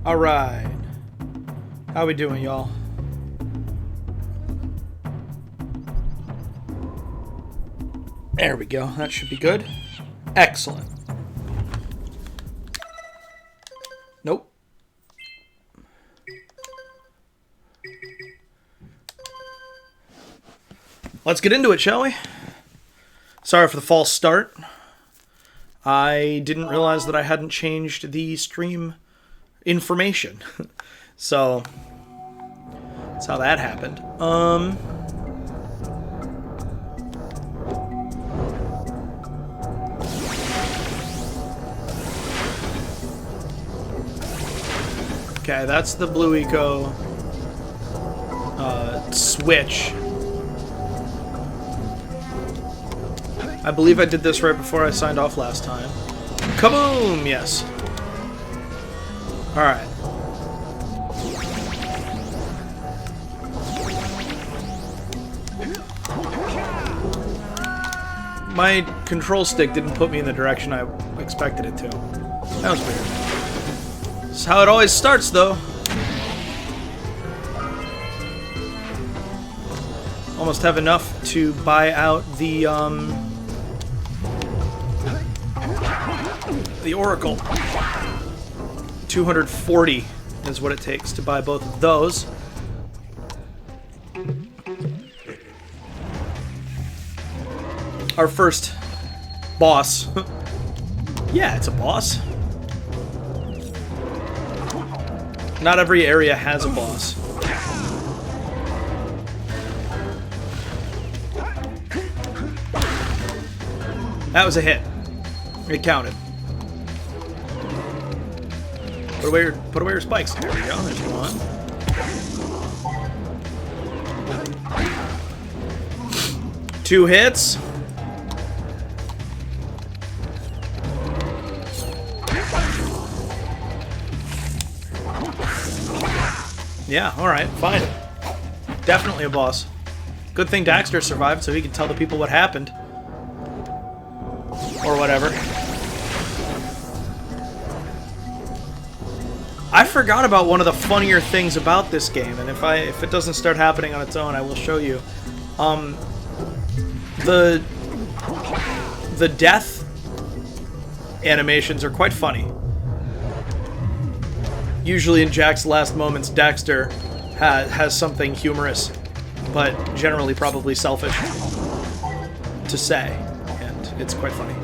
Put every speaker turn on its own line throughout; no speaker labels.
Alright. How we doing, y'all? There we go. That should be good. Excellent. Nope. Let's get into it, shall we? Sorry for the false start. I didn't realize that I hadn't changed the stream information. So, that's how that happened. Okay, that's the Blue Eco switch. I believe I did this right before I signed off last time. Kaboom! Yes. Alright. My control stick didn't put me in the direction I expected it to. That was weird. This is how it always starts, though. Almost have enough to buy out the Oracle. 240 is what it takes to buy both of those. Our first boss. Yeah, it's a boss. Not every area has a boss. That was a hit. It counted. Put away your spikes. There we go. There's one. 2 hits. Yeah, alright, fine. Definitely a boss. Good thing Daxter survived so he could tell the people what happened. Or whatever. I forgot about one of the funnier things about this game, and if it doesn't start happening on its own, I will show you. The death animations are quite funny. Usually in Jack's last moments, Daxter has something humorous, but generally probably selfish to say, and it's quite funny.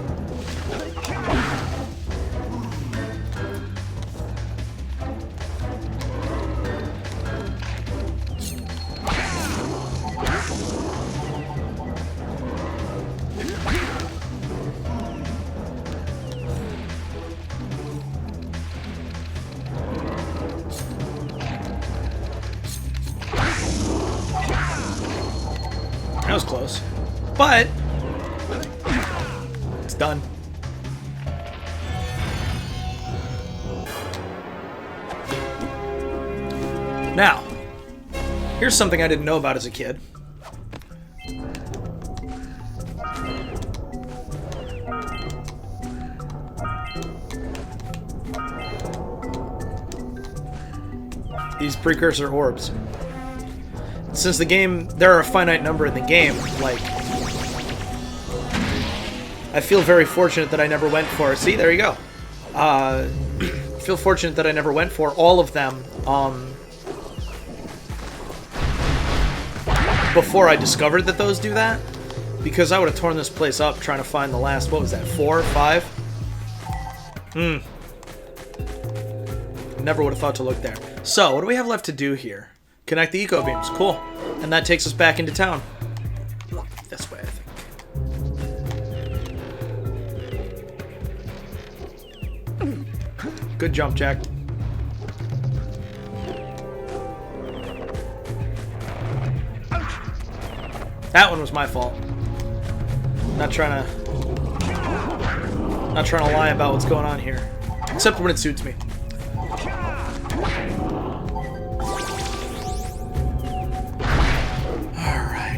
That was close. But it's done. Now, here's something I didn't know about as a kid. These precursor orbs. Since the game, there are a finite number in the game, like, I feel very fortunate that I never went for, see, there you go. I feel fortunate that I never went for all of them, before I discovered that those do that, because I would have torn this place up trying to find the last, what was that, 4, 5? Never would have thought to look there. So, what do we have left to do here? Connect the eco beams. Cool. And that takes us back into town. This way, I think. Good jump, Jack. That one was my fault. Not trying to lie about what's going on here. Except when it suits me.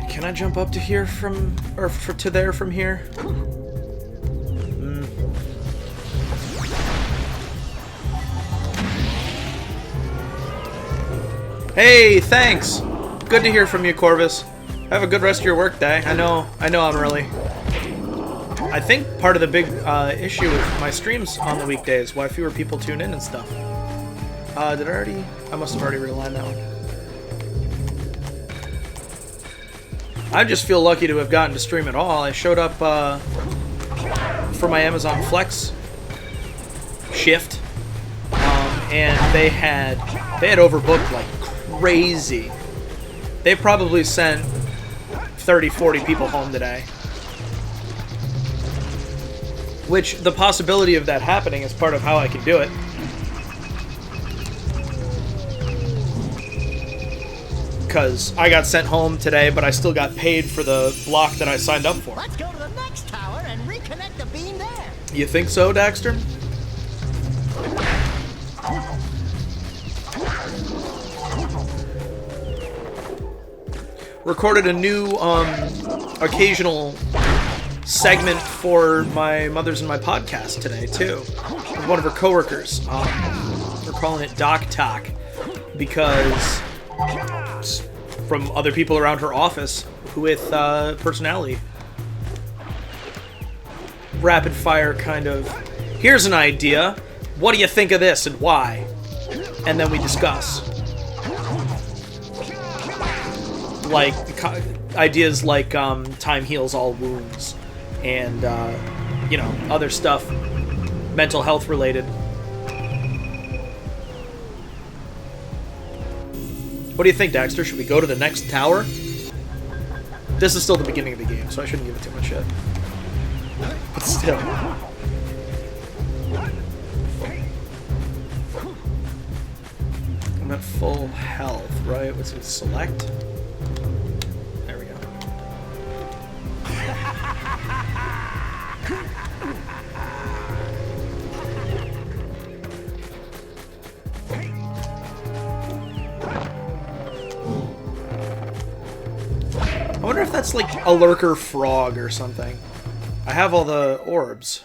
Can I jump up to here from, or to there from here? Hey, thanks. Good to hear from you, Corvus. Have a good rest of your work day. I know I'm early. I think part of the big issue with my streams on the weekdays, why fewer people tune in and stuff. Did I already? I must have already realigned that one. I just feel lucky to have gotten to stream at all. I showed up for my Amazon Flex shift, and they had overbooked like crazy. They probably sent 30, 40 people home today. Which, the possibility of that happening is part of how I can do it. Because I got sent home today, but I still got paid for the block that I signed up for.
Let's go to the next tower and reconnect the beam there.
You think so, Daxter? Recorded a new occasional segment for my Mothers in My podcast today too, with one of her coworkers. We're calling it Doc Talk because from other people around her office with personality, rapid fire kind of. Here's an idea. What do you think of this and why? And then we discuss. Like ideas like time heals all wounds and you know, other stuff mental health related. What do you think, Daxter? Should we go to the next tower? This is still the beginning of the game, so I shouldn't give it too much shit. But still. I'm at full health, right? What's it? Select? There we go. I wonder if that's like a lurker frog or something. I have all the orbs.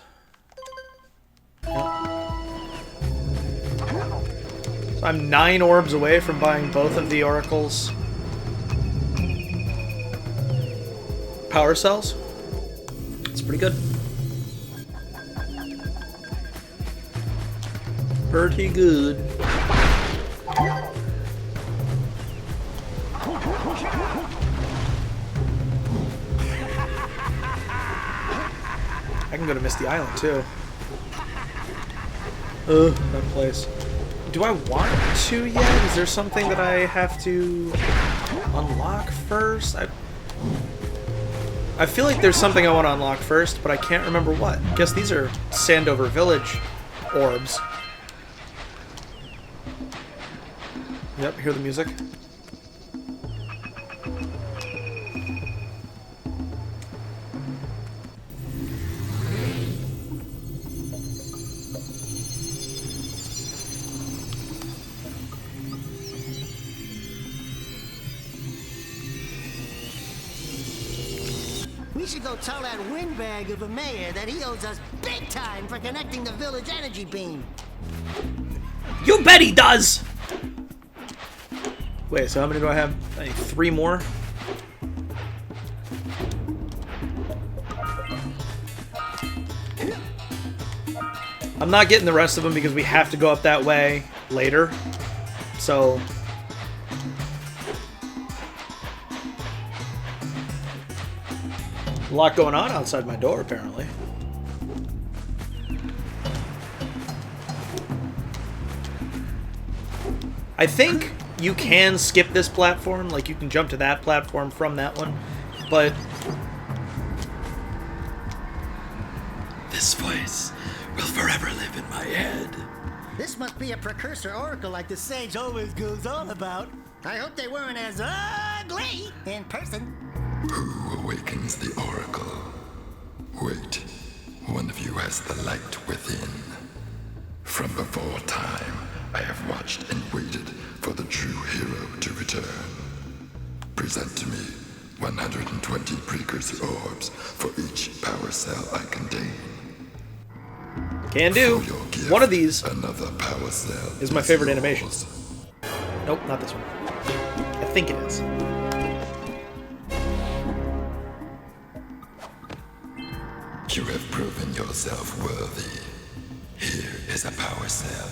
So I'm 9 orbs away from buying both of the Oracle's power cells. It's pretty good. Pretty good. I can go to Misty Island too. Ugh, that place. Do I want to yet? Is there something that I have to unlock first? I feel like there's something I want to unlock first, but I can't remember what. I guess these are Sandover Village orbs. Yep, hear the music.
We should go tell that windbag of a mayor that he owes us big time for connecting the village energy beam.
You bet he does! Wait, so how many do I have? I need 3 more? I'm not getting the rest of them because we have to go up that way later. So... a lot going on outside my door, apparently. I think you can skip this platform, like you can jump to that platform from that one, but... this voice will forever live in my head.
This must be a precursor oracle like the sage always goes on about. I hope they weren't as ugly in person.
Who awakens the oracle? Wait, one of you has the light within. From before time, I have watched and waited for the true hero to return. Present to me 120 precursor orbs for each power cell I contain.
Can do. One of these
another power cell
is my favorite
yours.
animation. Nope, not this one. think it is.
You have proven yourself worthy. Here is a power cell.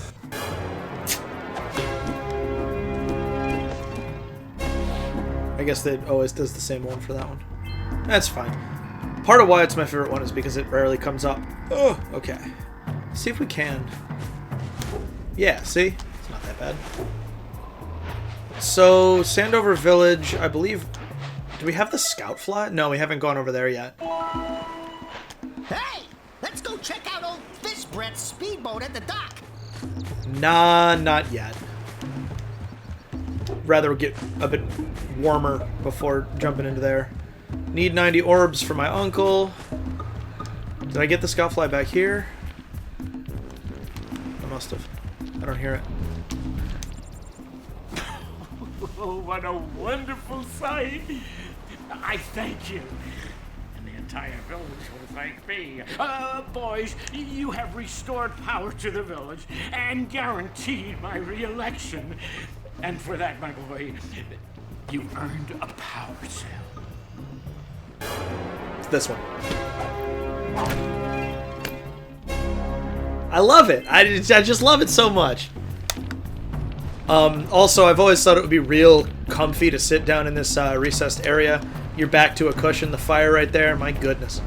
I guess that always does the same one for that one. That's fine. Part of why it's my favorite one is because it rarely comes up. Oh, okay. See if we can. Yeah, see? It's not that bad. So, Sandover Village, I believe... Do we have the scout fly? No, we haven't gone over there yet.
Hey, let's go check out old Fish Brett's speedboat at the dock.
Nah, not yet. Rather get a bit warmer before jumping into there. Need 90 orbs for my uncle. Did I get the scoutfly back here? I must have. I don't hear it.
Oh, what a wonderful sight! I thank you. And the entire village will thank me. Boys, you have restored power to the village and guaranteed my re-election. And for that, my boy, you earned a power cell.
It's this one. I love it. I just love it so much. Also, I've always thought it would be real comfy to sit down in this recessed area. You're back to a cushion, the fire right there. My goodness.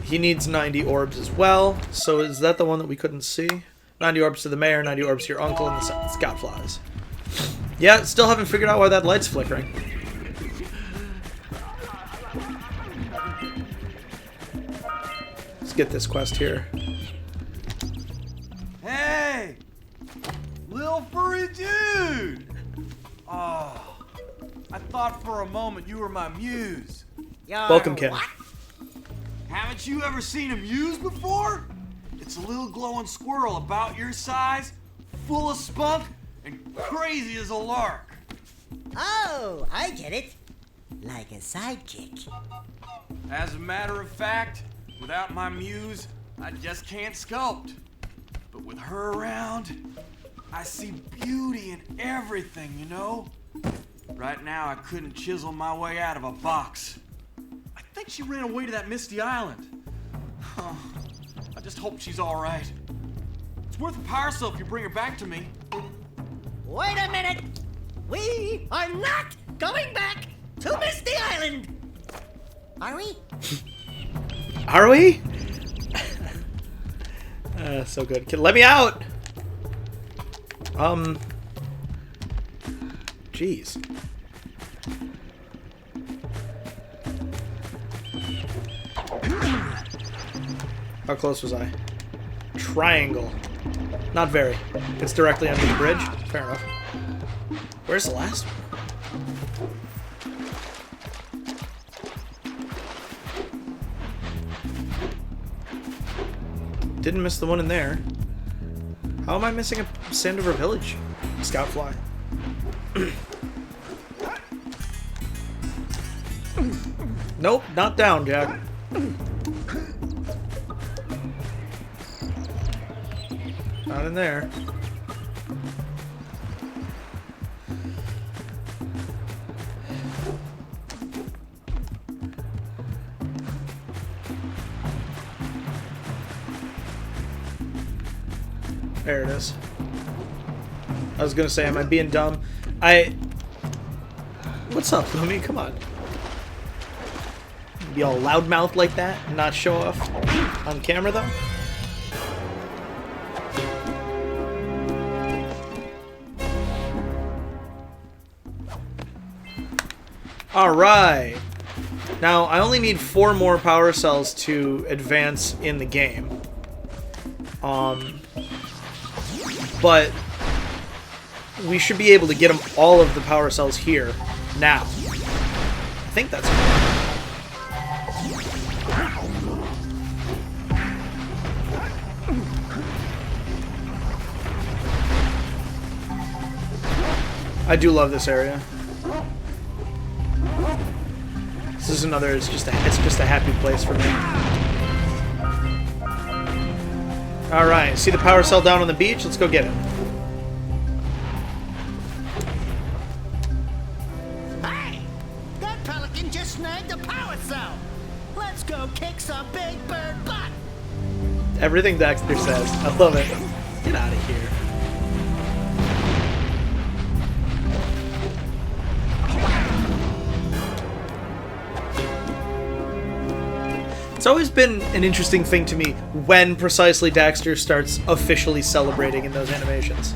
He needs 90 orbs as well. So is that the one that we couldn't see? 90 orbs to the mayor, 90 orbs to your uncle, and the scout flies. Yeah, still haven't figured out why that light's flickering. Let's get this quest here.
Hey! Little furry dude! Oh, I thought for a moment you were my muse.
Welcome, Ken.
What?
Haven't you ever seen a muse before? It's a little glowing squirrel about your size, full of spunk, and crazy as a lark.
Oh, I get it. Like a sidekick.
As a matter of fact, without my muse, I just can't sculpt. But with her around, I see beauty in everything, you know? Right now, I couldn't chisel my way out of a box. I think she ran away to that misty island. Oh, I just hope she's all right. It's worth a power cell if you bring her back to me.
Wait a minute. We are not going back to Misty Island. Are we?
Are we? So good. Let me out! Jeez. How close was I? Triangle. Not very. It's directly under the bridge. Fair enough. Where's the last one? Didn't miss the one in there. How am I missing a Sandover Village scout fly? Nope, not down, Jack. Not in there. There it is. I was gonna say, am I being dumb? What's up, Lumi? Come on. Be all loudmouth like that and not show off on camera, though? Alright. Now, I only need 4 more power cells to advance in the game. But we should be able to get them all of the power cells here now. I think that's right. I do love this area. This is another. It's just a happy place for me. All right, see the power cell down on the beach? Let's go get it.
snagged a power cell. Let's go kick some big bird butt.
Everything Daxter says. I love it. Get out of here. It's always been an interesting thing to me when precisely Daxter starts officially celebrating in those animations.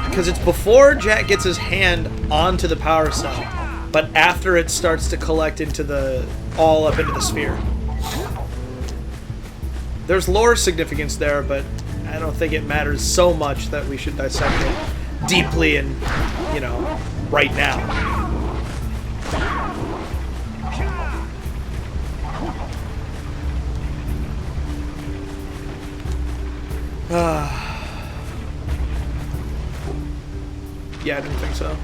Because it's before Jak gets his hand onto the power cell, but after it starts to collect into the all up into the sphere. There's lore significance there, but I don't think it matters so much that we should dissect it deeply and, you know, right now. Yeah, I didn't think so.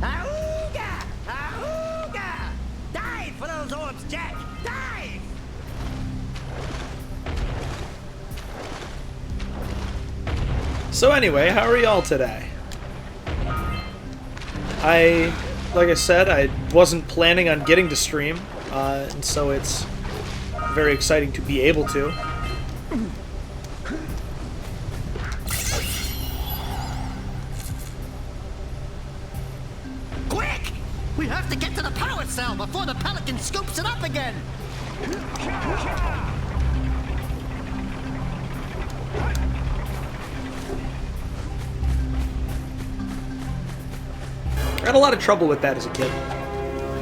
Auga! Auga! Dive for those orbs, Jak! Dive!
So anyway, how are y'all today? Like I said, I wasn't planning on getting to stream, and so it's very exciting to be able to.
Quick! We have to get to the power cell before the pelican scoops it up again!
I had a lot of trouble with that as a kid.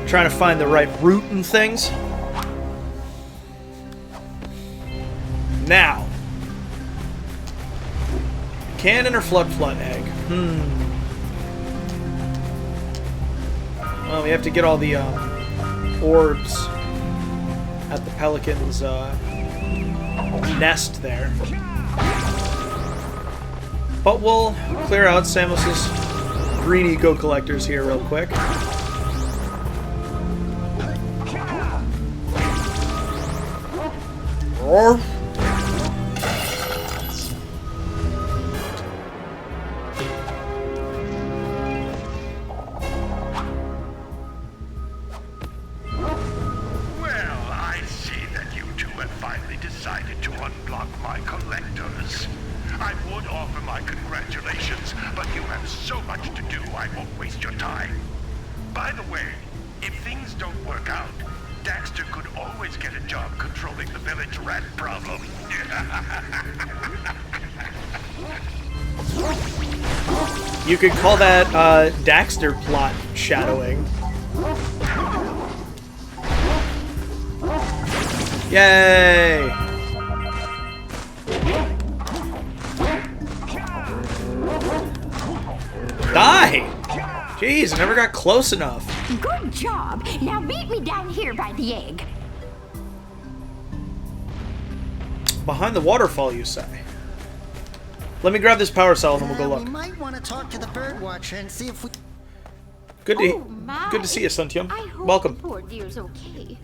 Trying to find the right route and things. Now. Cannon or flood egg? Well, we have to get all the orbs at the pelican's nest there. But we'll clear out Samus's greedy go collectors here real quick. Roar.
Well, I see that you two have finally decided to unblock my collectors. I would offer my congratulations, but you have so much to do, I won't waste your time. By the way, if things don't work out, Daxter could always get a job controlling the village rat problem.
You could call that Daxter plot shadowing. Yay! Die! Jeez, I never got close enough.
Good job. Now meet me down here by the egg.
Behind the waterfall, you say? Let me grab this power cell and we'll go look.
We might want to talk to the bird watcher and see if we...
Good
Oh, my.
to see you, Suntium.
I hope
Welcome.
the poor dear's okay.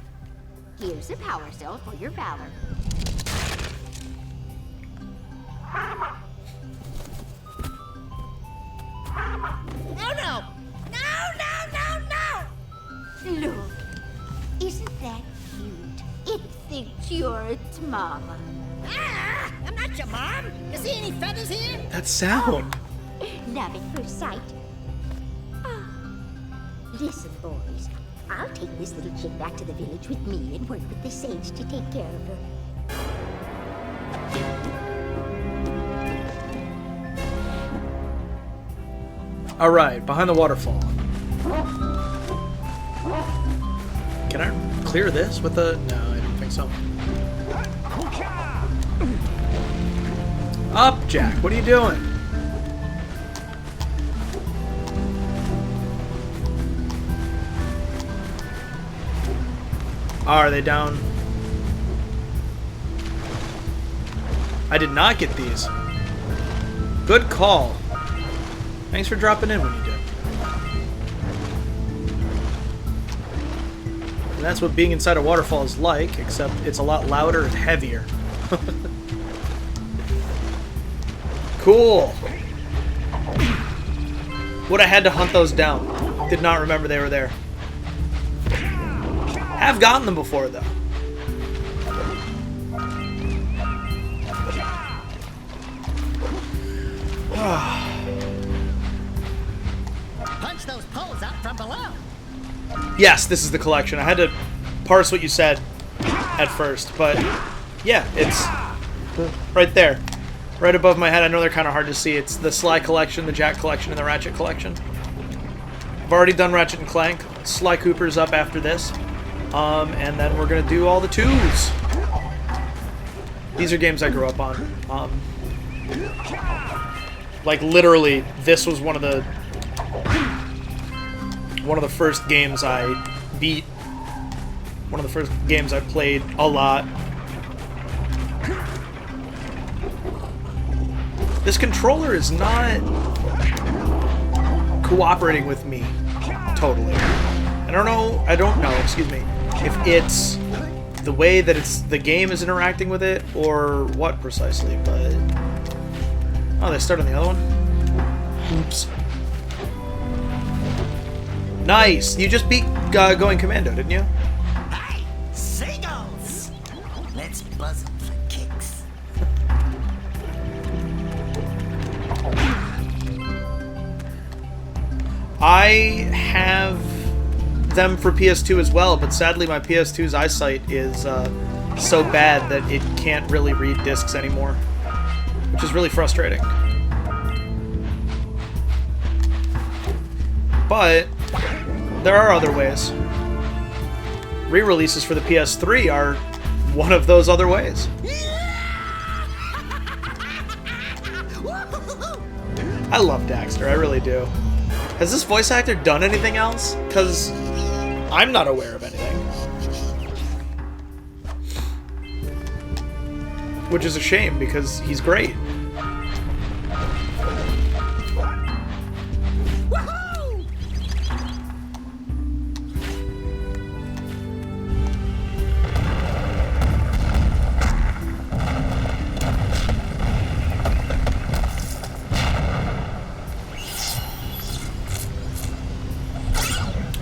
Here's a power cell for your valor.
No, no! No, no, no, no!
Look, isn't that cute? It thinks you're its mama.
Ah! I'm not your mom! You see any feathers here?
That sound.
Love at first sight. Ah. Listen, boys. I'll take this little chick back to the village with me and work with the sage to take care of her.
Alright, behind the waterfall. Can I clear this with a... No, I don't think so. Up, Jak. What are you doing? Are they down? I did not get these. Good call. Thanks for dropping in when you did. And that's what being inside a waterfall is like, except it's a lot louder and heavier. Cool. Would have had to hunt those down. Did not remember they were there. Have gotten them before, though.
Punch those poles out from below.
Yes, this is the collection. I had to parse what you said at first, but yeah, it's right there. Right above my head. I know they're kind of hard to see. It's the Sly collection, the Jak collection, and the Ratchet collection. I've already done Ratchet and Clank. Sly Cooper's up after this. And then we're going to do all the 2s. These are games I grew up on. Like, literally, this was one of the first games I beat. One of the first games I played a lot. This controller is not cooperating with me totally. I don't know, excuse me, if it's the way that the game is interacting with it or what precisely, but... Oh, they start on the other one? Oops. Nice! You just beat Going Commando, didn't you?
Hey, seagulls! Let's buzz them for kicks.
I have them for PS2 as well, but sadly my PS2's eyesight is so bad that it can't really read discs anymore, which is really frustrating. But there are other ways. Re-releases for the PS3 are one of those other ways. I love Daxter, I really do. Has this voice actor done anything else? Because I'm not aware of anything. Which is a shame, because he's great.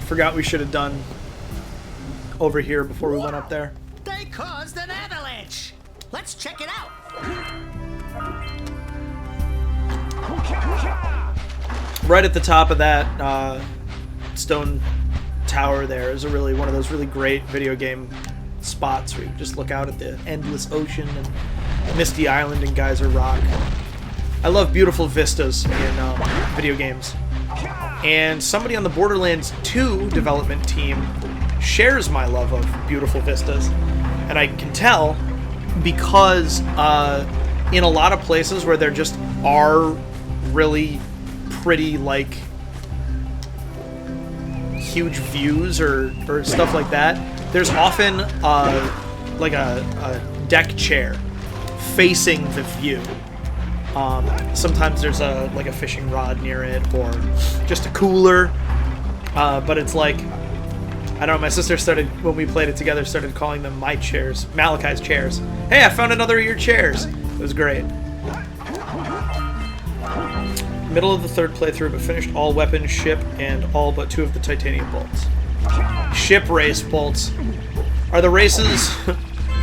Forgot we should have done over here before we went up there.
They caused an avalanche. Let's check it out.
Right at the top of that stone tower there is one of those really great video game spots where you just look out at the endless ocean and Misty Island and Geyser Rock. I love beautiful vistas in video games. And somebody on the Borderlands 2 development team shares my love of beautiful vistas. And I can tell because in a lot of places where there just are really pretty, like, huge views or stuff like that, there's often like a deck chair facing the view. Sometimes there's a fishing rod near it, or just a cooler. But it's like, I don't know, my sister when we played it together, started calling them my chairs, Malachi's chairs. Hey, I found another of your chairs. It was great. Middle of the third playthrough, but finished all weapons, ship, and all but 2 of the titanium bolts. Ship race bolts. Are the races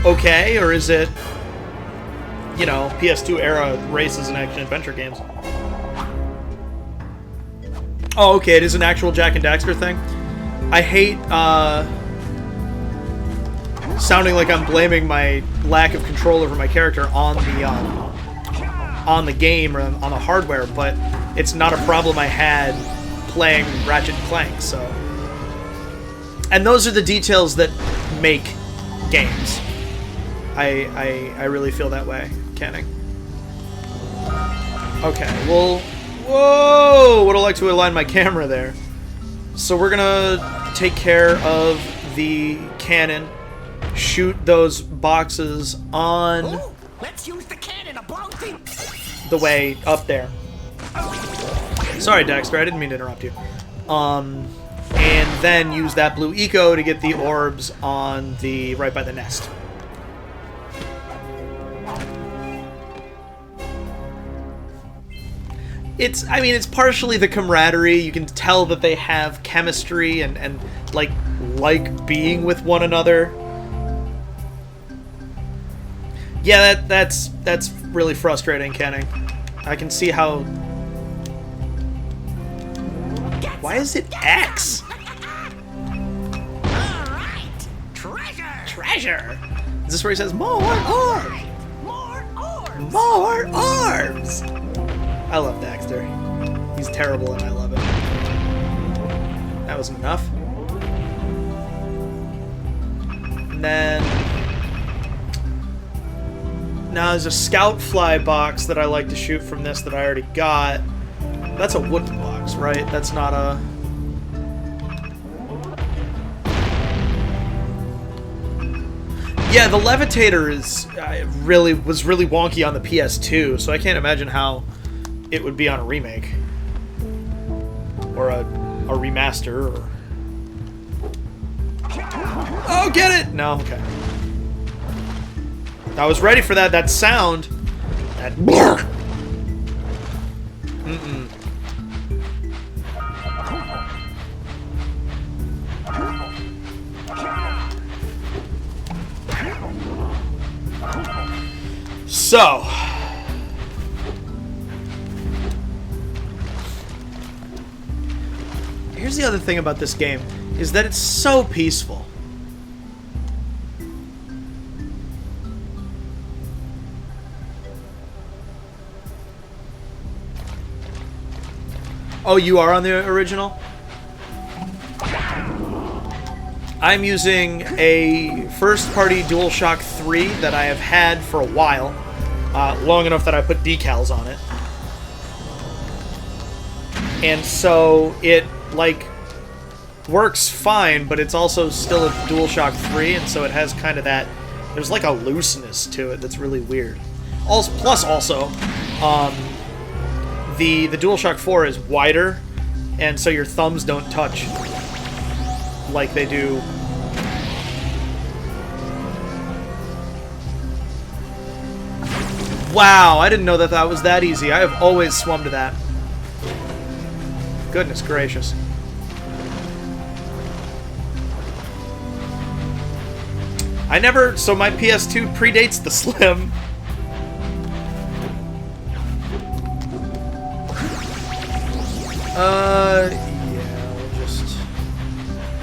okay, or is it, you know, PS2 era races and action-adventure games? Oh, okay, it is an actual Jak and Daxter thing. I hate sounding like I'm blaming my lack of control over my character on the game or on the hardware, but it's not a problem I had playing Ratchet and Clank, so... And those are the details that make games. I really feel that way, Canning. Okay, well... Whoa! Would have liked to align my camera there. So we're gonna take care of the cannon, shoot those boxes on...
Ooh, let's use the cannon to blow things.
The way up there. Sorry, Daxter, I didn't mean to interrupt you. And then use that blue eco to get the orbs on the right by the nest. I mean, it's partially the camaraderie. You can tell that they have chemistry and like being with one another. Yeah, that's really frustrating, Kenning. I can see how... Why is it X?
Alright! Treasure!
Treasure! Is this where he says, more orbs?
More orbs!
More orbs! I love Daxter. He's terrible and I love it. That wasn't enough. And then... Now there's a scout fly box that I like to shoot from this that I already got. That's a wooden box, right? That's not a... Yeah, the levitator is was really wonky on the PS2, so I can't imagine how it would be on a remake or a remaster. Or... Oh, get it! No, okay. I was ready for that. That sound. That blur. Mm-mm. So, here's the other thing about this game, is that it's so peaceful. Oh, you are on the original? I'm using a first-party DualShock 3 that I have had for a while. Long enough that I put decals on it. And so it, like, works fine, but it's also still a DualShock 3, and so it has kind of that... There's like a looseness to it that's really weird. Plus also, the DualShock 4 is wider, and so your thumbs don't touch like they do. Wow, I didn't know that that was that easy. I have always swum to that. Goodness gracious. So my PS2 predates the Slim. Yeah,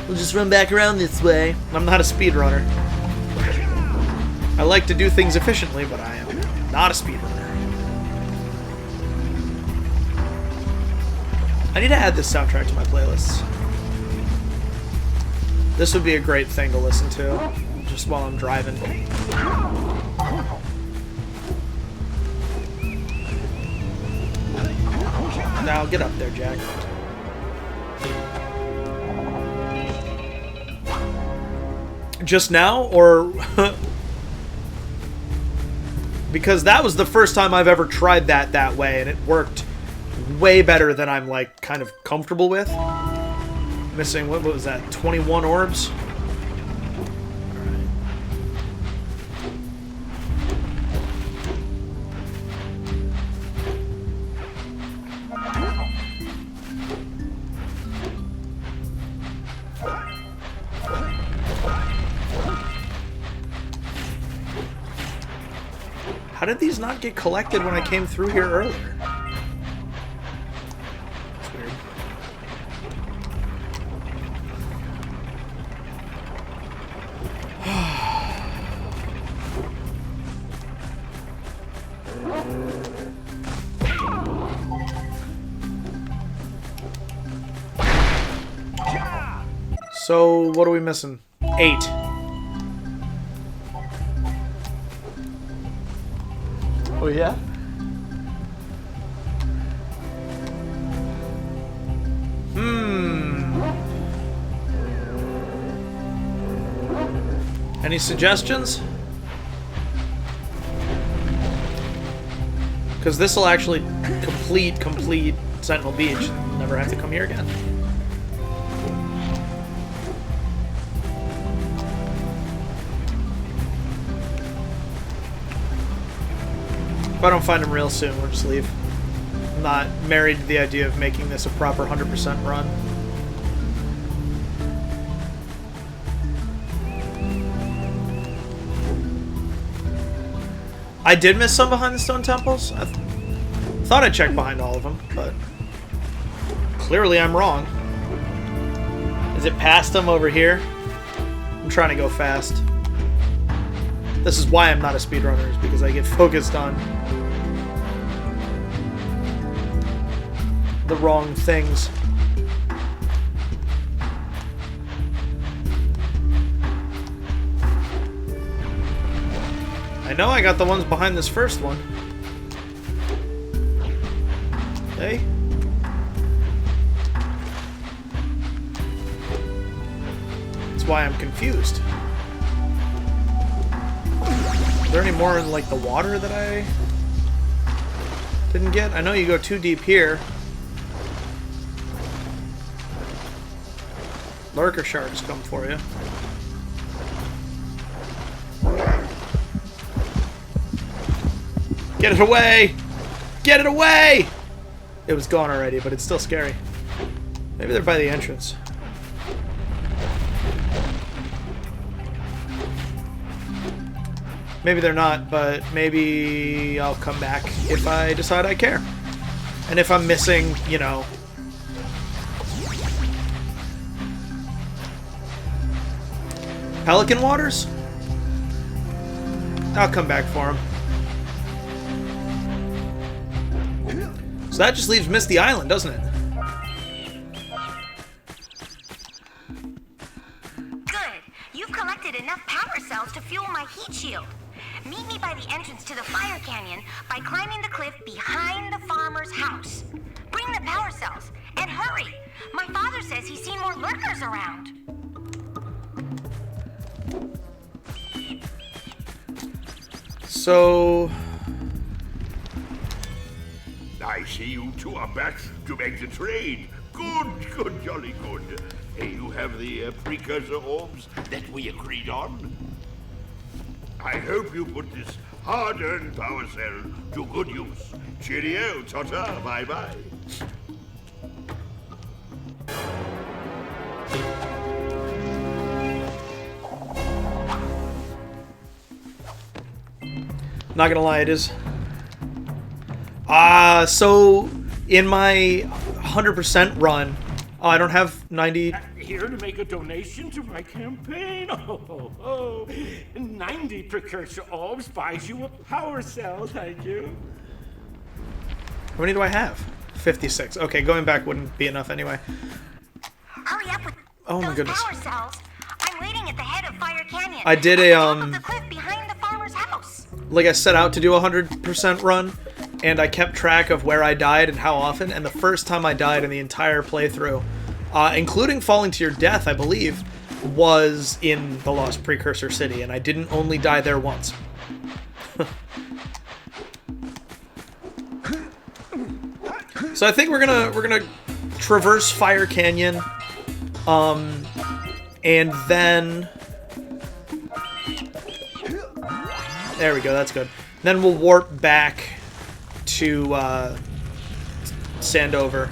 we'll just run back around this way. I'm not a speedrunner. I like to do things efficiently, but I am not a speedrunner. I need to add this soundtrack to my playlists. This would be a great thing to listen to, just while I'm driving. Now get up there, Jack. Just now, or... Because that was the first time I've ever tried that way, and it worked way better than I'm, like, kind of comfortable with. Missing, what was that, 21 orbs? How did these not get collected when I came through here earlier? That's weird. So, what are we missing? 8. Oh, yeah? Any suggestions? Because this will actually complete Sentinel Beach. Never have to come here again. If I don't find him real soon, we'll just leave. I'm not married to the idea of making this a proper 100% run. I did miss some behind the stone temples. I thought I checked behind all of them, but clearly I'm wrong. Is it past them over here? I'm trying to go fast. This is why I'm not a speedrunner, is because I get focused on the wrong things. I know I got the ones behind this first one. Hey? That's why I'm confused. Is there any more in, like, the water that I didn't get? I know you go too deep here. Lurker sharks come for you. Get it away! Get it away! It was gone already, but it's still scary. Maybe they're by the entrance. Maybe they're not, but maybe I'll come back if I decide I care. And if I'm missing, you know... Pelican Waters? I'll come back for them. So that just leaves Misty Island, doesn't it?
Good. You've collected enough power cells to fuel my heat shield. Meet me by the entrance to the fire canyon by climbing the cliff behind the farmer's house. Bring the power cells, and hurry! My father says he's seen more lurkers around.
So...
I see you two are back to make the trade. Good, jolly good. You have the precursor orbs that we agreed on. I hope you put this hard-earned power cell to good use. Cheerio, ta-ta, bye-bye.
Not gonna lie, it is. So in my 100% run, I don't have 90.
Here to make a donation to my campaign. 90 precursor orbs buys you a power cell, thank you.
How many do I have? 56. Okay, going back wouldn't be enough anyway.
Hurry up with
Oh my
those
goodness.
power cells. I'm waiting at the head of Fire Canyon.
I did
at
a,
the top of the cliff behind the farmer's house.
Like I set out to do a 100% run, and I kept track of where I died and how often, and the first time I died in the entire playthrough, including falling to your death, I believe, was in the Lost Precursor City, and I didn't only die there once. So I think we're gonna traverse Fire Canyon, and then there we go. That's good. Then we'll warp back to Sandover.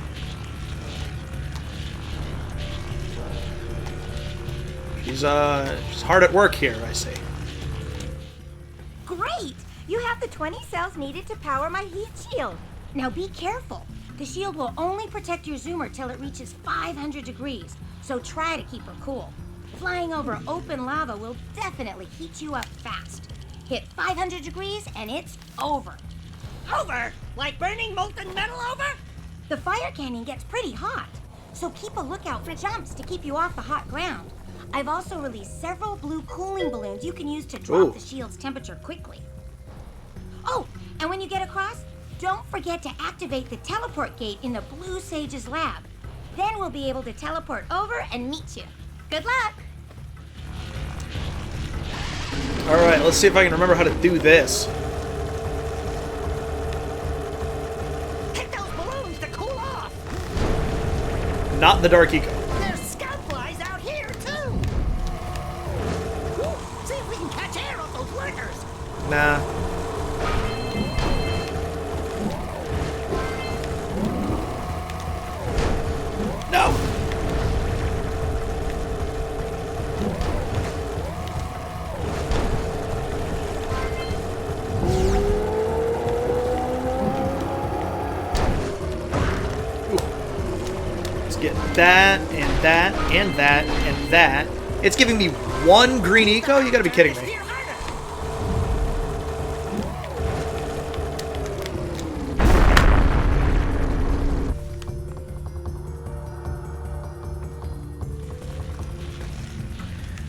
She's hard at work here, I see.
Great! You have the 20 cells needed to power my heat shield. Now be careful. The shield will only protect your zoomer till it reaches 500 degrees, so try to keep her cool. Flying over open lava will definitely heat you up fast. Hit 500 degrees and it's over.
Over? Like burning molten metal over?
The fire canyon gets pretty hot, so keep a lookout for jumps to keep you off the hot ground. I've also released several blue cooling balloons you can use to drop the shield's temperature quickly. Oh, and when you get across, don't forget to activate the teleport gate in the Blue Sage's lab. Then we'll be able to teleport over and meet you. Good luck!
Alright, let's see if I can remember how to do this.
Hit those balloons to cool off.
Not the Dark Eco.
There's scout flies out here, too. Whew. See if we can catch air off those lurkers.
Nah. that, and that, and that, and that. It's giving me 1 green eco? You gotta be kidding me.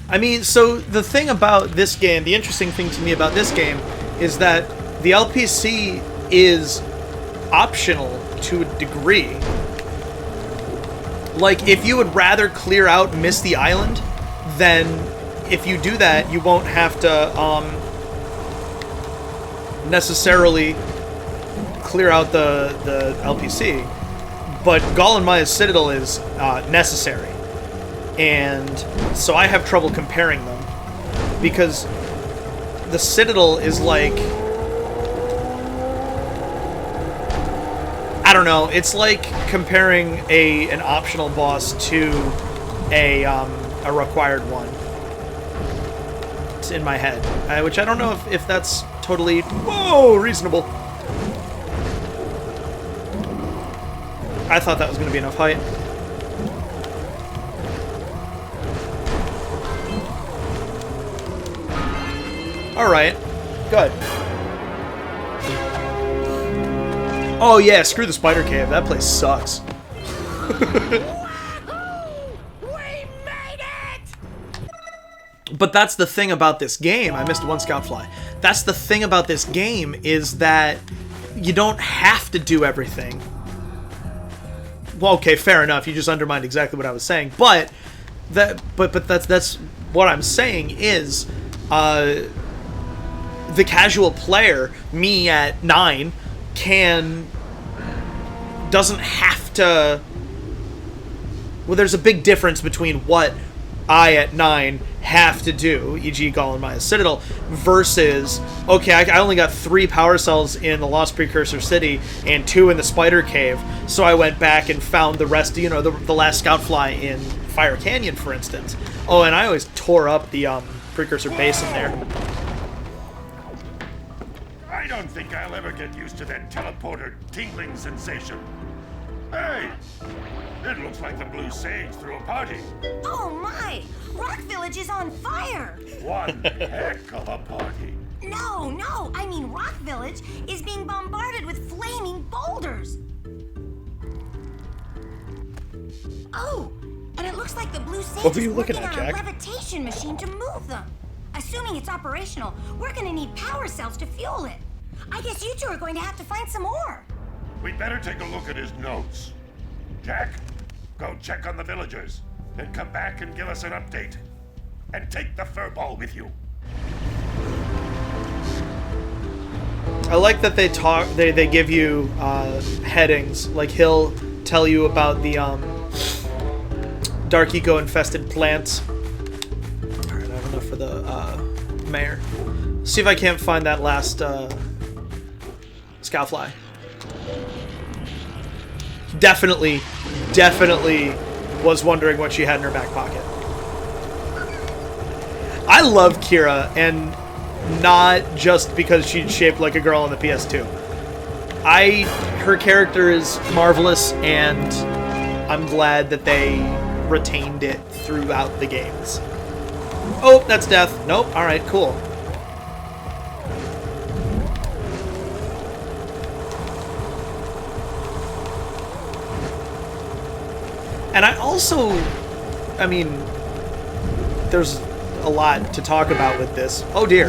I mean, so the thing about this game, the interesting thing to me about this game, is that the LPC is optional to a degree. Like, if you would rather clear out Misty Island, then if you do that, you won't have to necessarily clear out the LPC. But Gall and Maya's Citadel is necessary. And so I have trouble comparing them, because the Citadel is like, I don't know, it's like comparing an optional boss to a required one. It's in my head, which I don't know if that's totally reasonable. I thought that was going to be enough height. Alright, good. Oh yeah, screw the spider cave. That place sucks. But that's the thing about this game. I missed 1 scout fly. That's the thing about this game, is that you don't have to do everything. Well, okay, fair enough. You just undermined exactly what I was saying. But that's what I'm saying is the casual player, me at 9, doesn't have to... Well, there's a big difference between what I at 9 have to do, e.g. Gall and Maya's Citadel, versus, okay, I only got 3 power cells in the Lost Precursor City and 2 in the Spider Cave, so I went back and found the rest, you know, the last scout fly in Fire Canyon, for instance. Oh, and I always tore up the Precursor Basin there.
I don't think I'll ever get used to that teleporter tingling sensation. Hey! It looks like the Blue Sage threw a party.
Oh my! Rock Village is on fire!
One heck of a party.
No, I mean Rock Village is being bombarded with flaming boulders. Oh, and it looks like the Blue Sage
What were you
is
looking
working
at,
on a
Jack?
levitation machine to move them. Assuming it's operational, we're gonna need power cells to fuel it. I guess you two are going to have to find some more.
We'd better take a look at his notes. Jack, go check on the villagers. Then come back and give us an update. And take the furball with you.
I like that they give you headings. Like, he'll tell you about the dark eco-infested plants. Alright, I have enough for the mayor. See if I can't find that last scoutfly. Definitely was wondering what she had in her back pocket. I love Kira, and not just because she's shaped like a girl on the PS2. Her character is marvelous, and I'm glad that they retained it throughout the games. Oh, that's death. Nope. Alright, cool. And I also, I mean, there's a lot to talk about with this. Oh dear.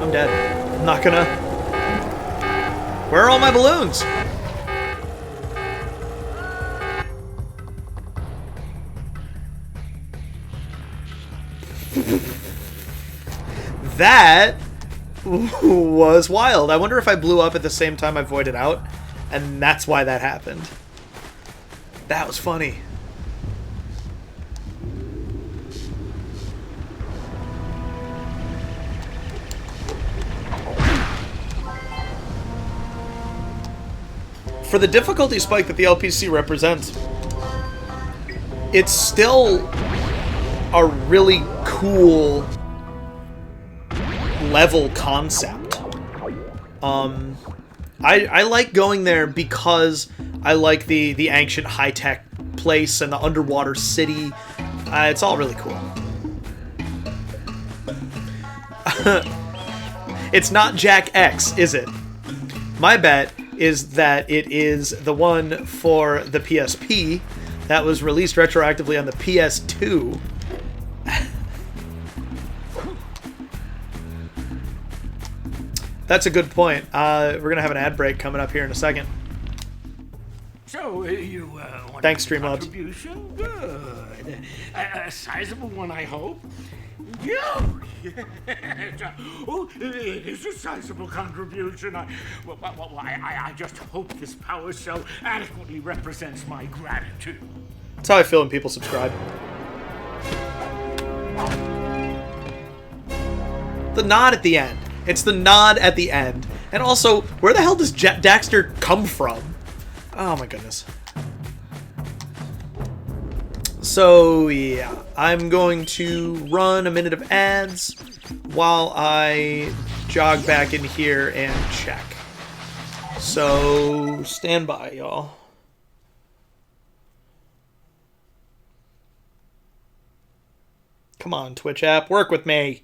I'm dead. I'm not gonna... Where are all my balloons? That was wild. I wonder if I blew up at the same time I voided out, and that's why that happened. That was funny. For the difficulty spike that the LPC represents, it's still a really cool level concept. I like going there because I like the ancient high-tech place and the underwater city. It's all really cool. It's not Jak X, is it? My bet is that it is the one for the PSP that was released retroactively on the PS2. That's a good point. We're going to have an ad break coming up here in a second.
So, you want
Thanks,
a
Streamlabs.
contribution? Good. A sizable one, I hope. Yeah. Oh, it is a sizable contribution. I just hope this power cell adequately represents my gratitude.
That's how I feel when people subscribe. The nod at the end. It's the nod at the end. And also, where the hell does Daxter come from? Oh my goodness. So, yeah. I'm going to run a minute of ads while I jog back in here and check. So, stand by, y'all. Come on, Twitch app, work with me.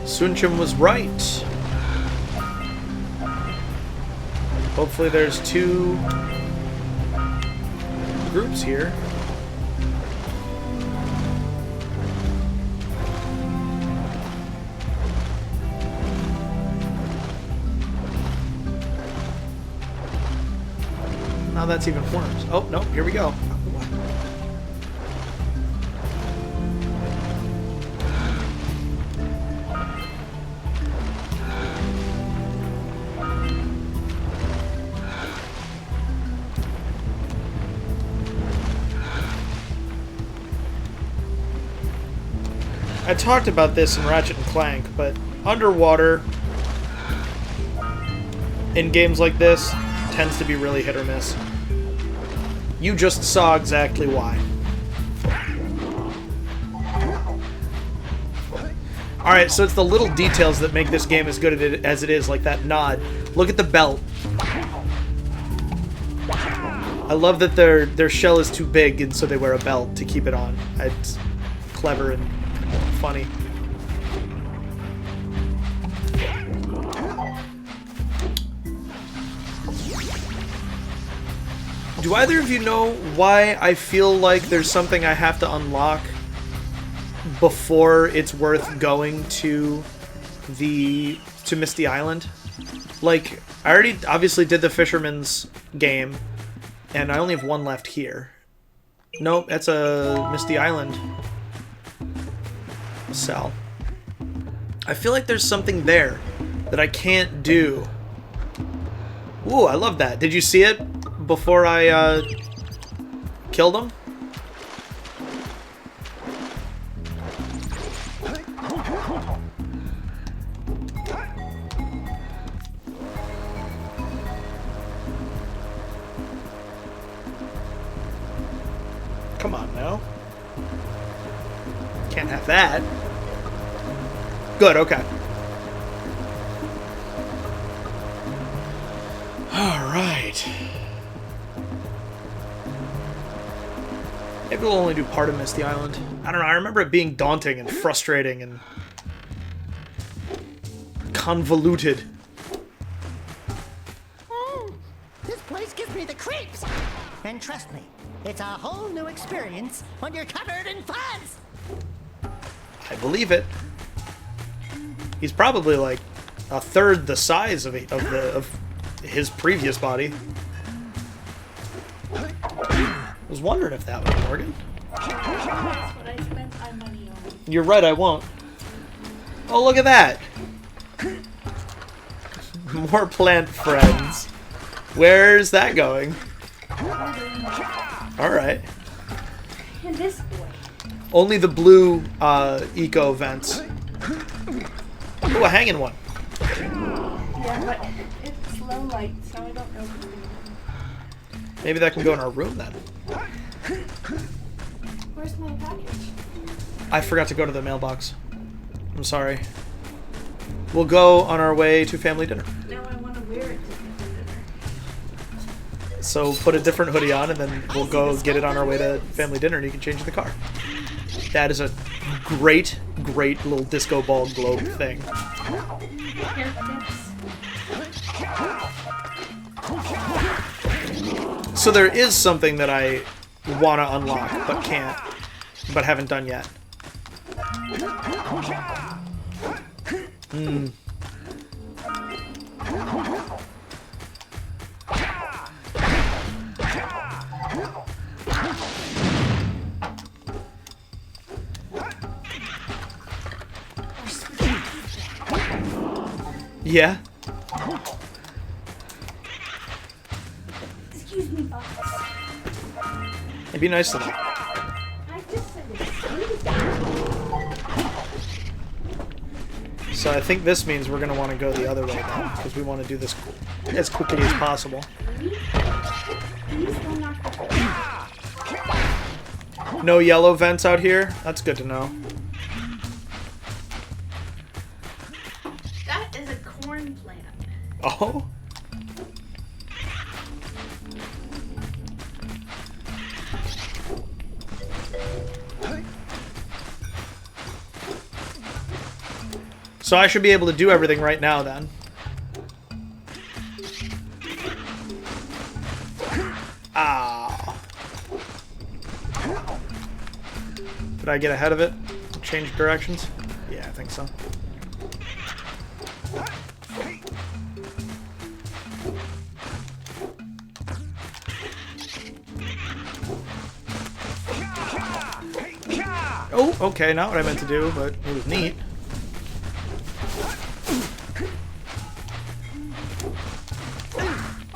Sunchim was right. Hopefully there's 2 groups here. Now that's even worse. Oh, no, here we go. I talked about this in Ratchet and Clank, but underwater in games like this tends to be really hit or miss. You just saw exactly why. Alright, so it's the little details that make this game as good as it is, like that nod. Look at the belt. I love that their shell is too big, and so they wear a belt to keep it on. It's clever and funny. Do either of you know why I feel like there's something I have to unlock before it's worth going to Misty Island? Like, I already obviously did the Fisherman's game, and I only have 1 left here. Nope, that's a Misty Island cell. I feel like there's something there that I can't do. Ooh, I love that. Did you see it before I killed him? Come on now. Can't have that. Good, okay. Alright. Maybe we'll only do part of Misty Island. I don't know, I remember it being daunting and frustrating and convoluted.
This place gives me the creeps. And trust me, it's a whole new experience when you're covered in fuzz.
I believe it. He's probably like a third the size of his previous body. I was wondering if that was Morgan.
That's what I spent my money on.
You're right, I won't. Oh, look at that. More plant friends. Where's that going? Alright.
And this boy.
Only the blue eco vents. Ooh, a hanging one.
Yeah, but it's low light, so I don't know if it's gonna work.
Maybe that can go in our room then.
Where's my package?
I forgot to go to the mailbox. I'm sorry. We'll go on our way to family dinner.
No, I want to wear it to family dinner.
So put a different hoodie on and then we'll go get it on our way to family dinner and you can change the car. That is a great, great little disco ball globe thing.
Here, thanks.
So there is something that I want to unlock but can't, but haven't done yet. Yeah.
Excuse me, boss.
It'd be nice to know.
I just said excuse me.
So I think this means we're going to want to go the other way then, because we want to do this as quickly as possible.
Please don't knock the
No yellow vents out here? That's good to know.
That is a corn plant.
Oh? So I should be able to do everything right now then. Ah. Did I get ahead of it? Change directions? Yeah, I think so. Oh, okay, not what I meant to do, but it was neat.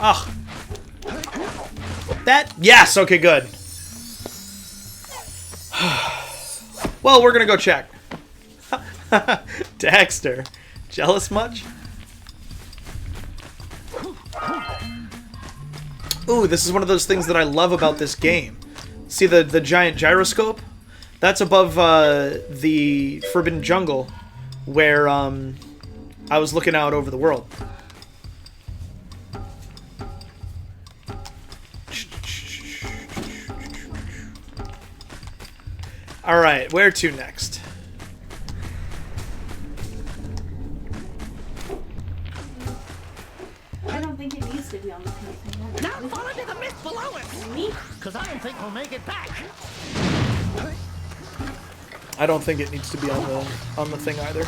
Ugh. That? Yes, okay, good. Well, we're gonna go check. Daxter. Jealous much? Ooh, this is one of those things that I love about this game. See the giant gyroscope? That's above the Forbidden Jungle, where I was looking out over the world. Alright, where to next?
I don't think it needs to be on the pink thing.
Now fall into the mist below it!
Me?
Because I don't think we'll make it back.
I don't think it needs to be on the thing either.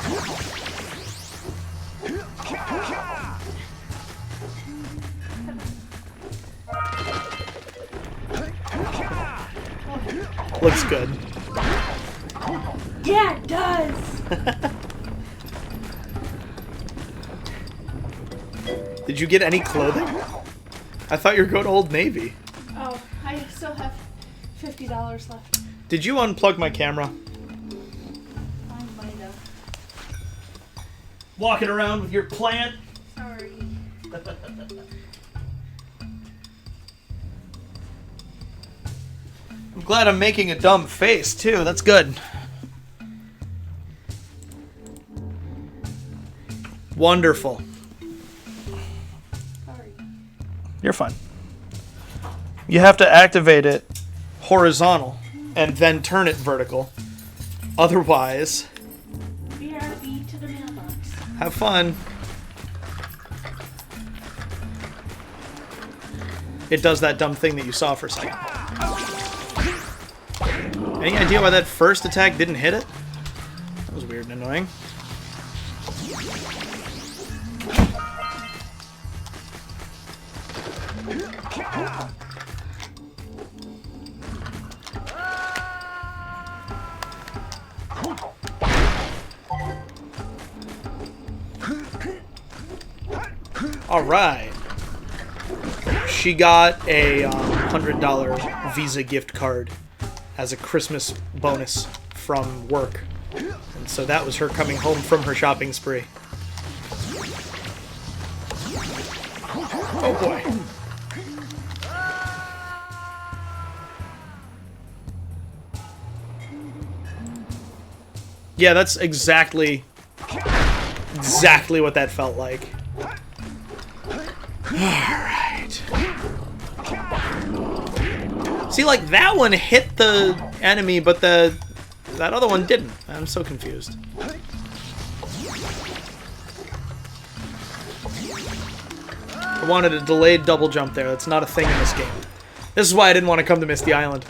Looks good.
Yeah, it does!
Did you get any clothing? I thought you were going to Old Navy.
Oh, I still have $50 left.
Did you unplug my camera?
I might have.
Walking around with your plant?
Sorry.
I'm glad I'm making a dumb face, too. That's good. Wonderful.
Sorry.
You're fine. You have to activate it horizontal and then turn it vertical. Otherwise,
BRB to the mailbox.
have fun. It does that dumb thing that you saw for a second. Any idea why that first attack didn't hit it? That was weird and annoying. Alright. She got a $100 Visa gift card as a Christmas bonus from work. And so that was her coming home from her shopping spree. Oh boy. Yeah, that's exactly what that felt like. Alright. See, like, that one hit the enemy, but that other one didn't. I'm so confused. I wanted a delayed double jump there. That's not a thing in this game. This is why I didn't want to come to Misty Island.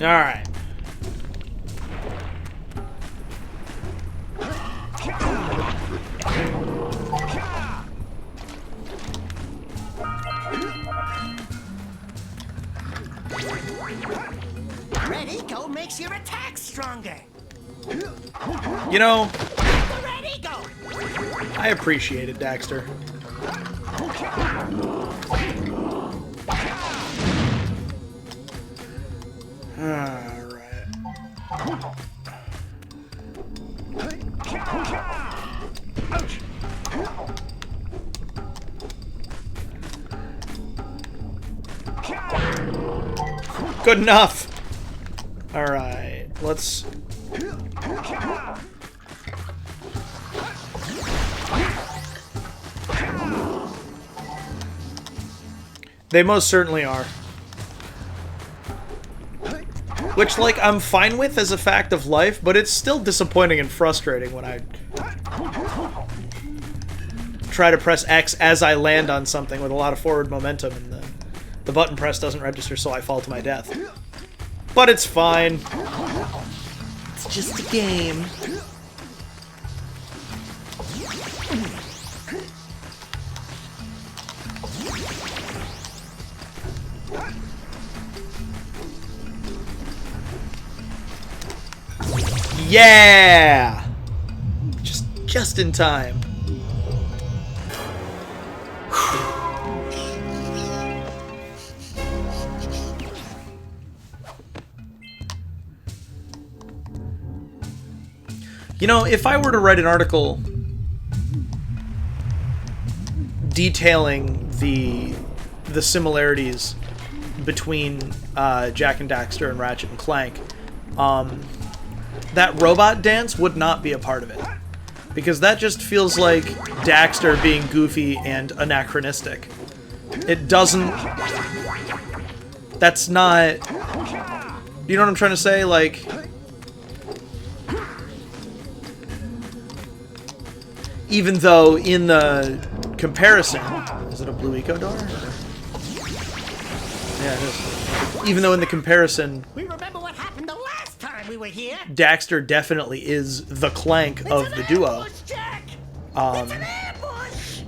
Alright.
Red Eco makes your attack stronger.
You know,
The Red Eco!
I appreciate it, Daxter. Alright. Good enough! Alright, let's... They most certainly are. Which, like, I'm fine with as a fact of life, but it's still disappointing and frustrating when I try to press X as I land on something with a lot of forward momentum and the button press doesn't register, so I fall to my death. But it's fine. It's just a game. Yeah! Just in time. You know, if I were to write an article detailing the similarities between Jak and Daxter and Ratchet and Clank, that robot dance would not be a part of it. Because that just feels like Daxter being goofy and anachronistic. It doesn't... That's not... You know what I'm trying to say? Like... Even though in the comparison... Is it a blue eco door? Yeah, it is. Even though in the comparison...
We remember what happened the last time we were here.
Daxter definitely is the Clank of the duo.
Ambush, Jack! It's an ambush!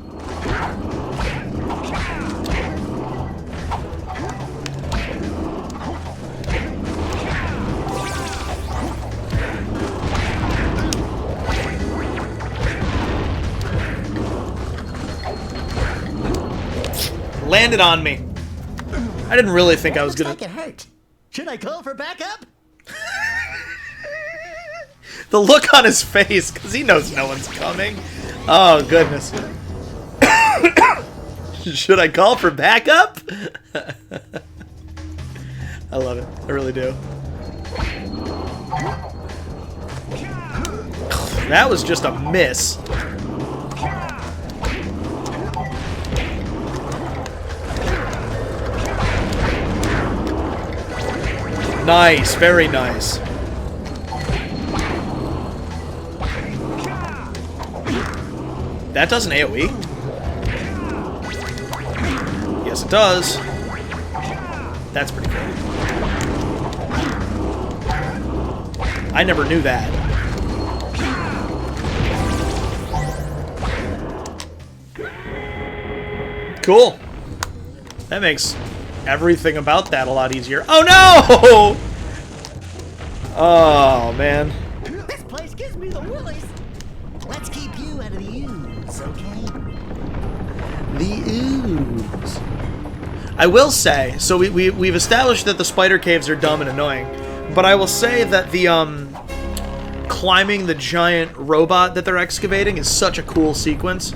Landed on me. I didn't really think I was gonna...
Looks like it hurt. Should I call for backup?
The look on his face, because he knows no one's coming. Oh, goodness. Should I call for backup? I love it. I really do. That was just a miss. Nice, very nice. That does an AoE? Yes, it does. That's pretty cool. I never knew that. Cool. That makes everything about that a lot easier. Oh no! Oh man.
This place gives me the willies. Let's keep you out of the ooze, okay? The ooze.
I will say, so we've established that the spider caves are dumb and annoying, but I will say that the climbing the giant robot that they're excavating is such a cool sequence.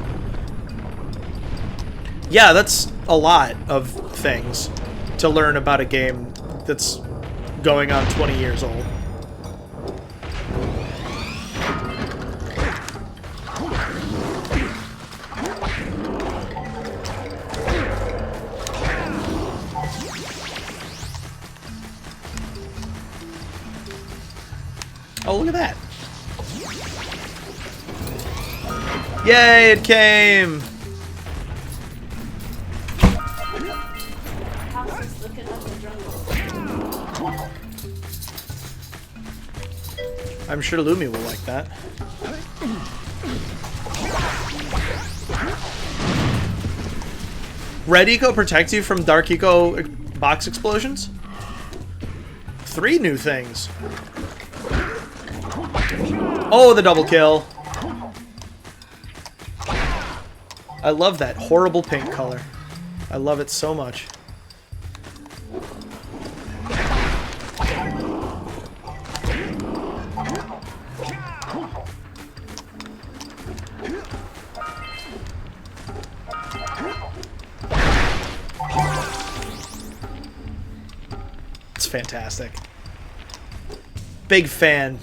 Yeah, that's a lot of things to learn about a game that's going on 20 years old. Oh, look at that. Yay, it came! I'm sure Lumi will like that. Red Eco protects you from Dark Eco box explosions? 3 new things. Oh, the double kill. I love that horrible pink color. I love it so much. It's fantastic. Big fan.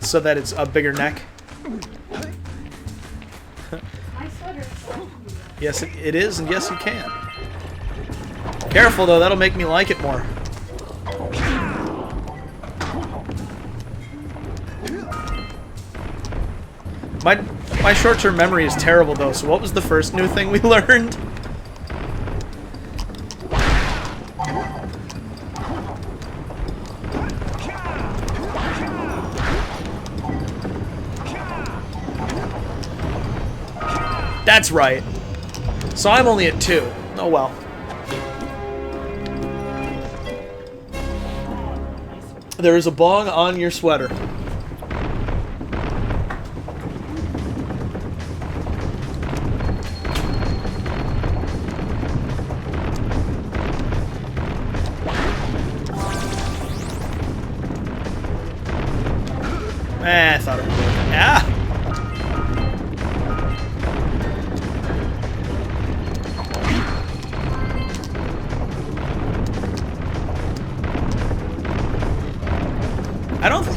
So that it's a bigger neck. Yes, it is, and yes, you can. Careful, though. That'll make me like it more. My short-term memory is terrible, though, so what was the first new thing we learned? That's right. So I'm only at 2. Oh well. There is a bong on your sweater. I thought it would work. Ah!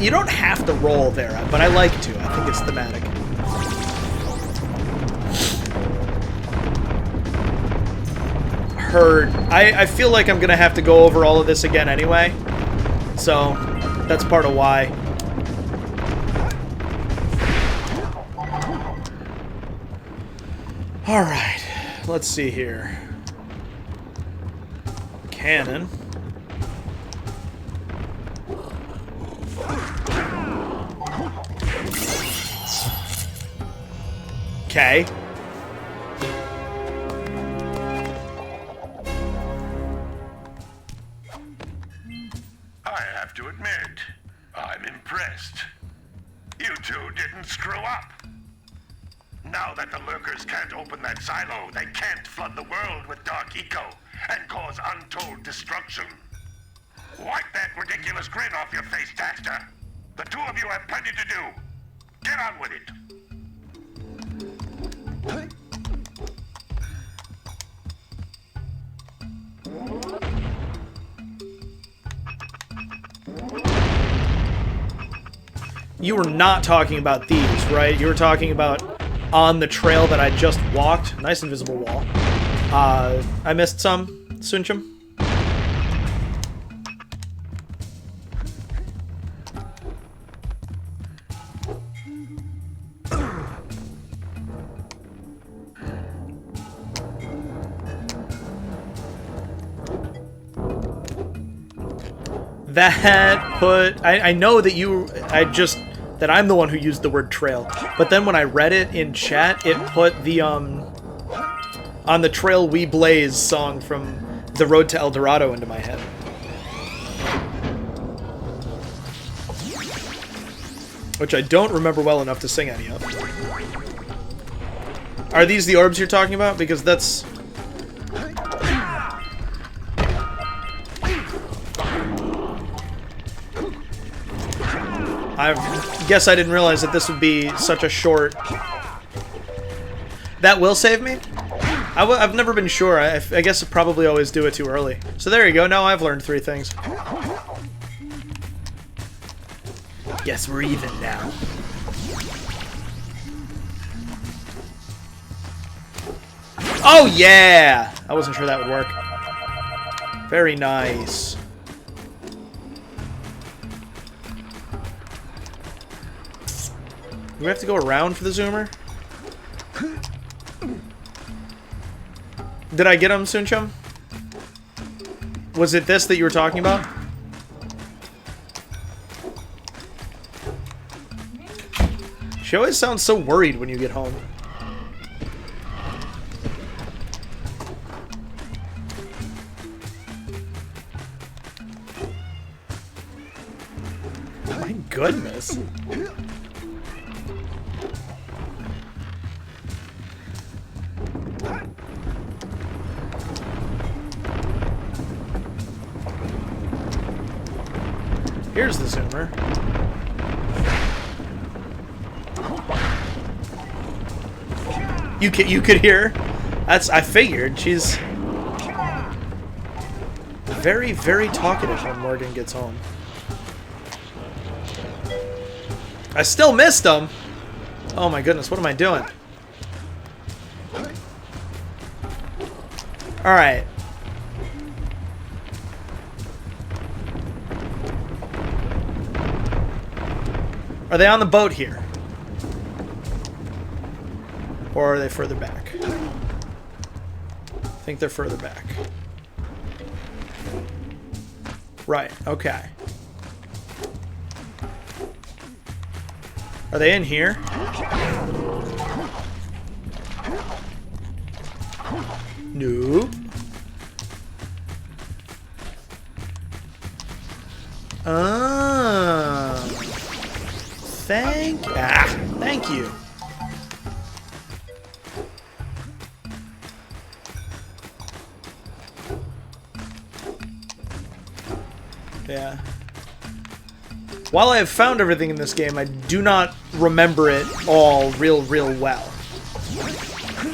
You don't have to roll there, but I like to. I think it's thematic. Heard. I feel like I'm gonna have to go over all of this again anyway. So, that's part of why. Alright. Let's see here. Cannon. Okay.
I have to admit, I'm impressed. You two didn't screw up. Now that the lurkers can't open that silo, they can't flood the world with dark eco and cause untold destruction. Wipe that ridiculous grin off your face, Daxter. The two of you have plenty to do. Get on with it.
You were not talking about these, right? You were talking about on the trail that I just walked. Nice invisible wall. I missed some, Sunchum. That put... I know that you... that I'm the one who used the word trail. But then when I read it in chat, it put the, On the Trail We Blaze song from The Road to El Dorado into my head. Which I don't remember well enough to sing any of. Are these the orbs you're talking about? Because that's... I guess I didn't realize that this would be such a short... That will save me? I've never been sure. I guess I probably always do it too early. So there you go. Now I've learned 3 things. Guess we're even now. Oh yeah! I wasn't sure that would work. Very nice. Do we have to go around for the zoomer? Did I get him, Sunchum? Was it this that you were talking about? She always sounds so worried when you get home. My goodness. Here's the zoomer. You could hear. That's, I figured. She's very, very talkative when Morgan gets home. I still missed him. Oh my goodness, what am I doing? All right. Are they on the boat here? Or are they further back? I think they're further back. Right, okay. Are they in here? Nope. Thank you. Yeah. While I have found everything in this game, I do not remember it all real well.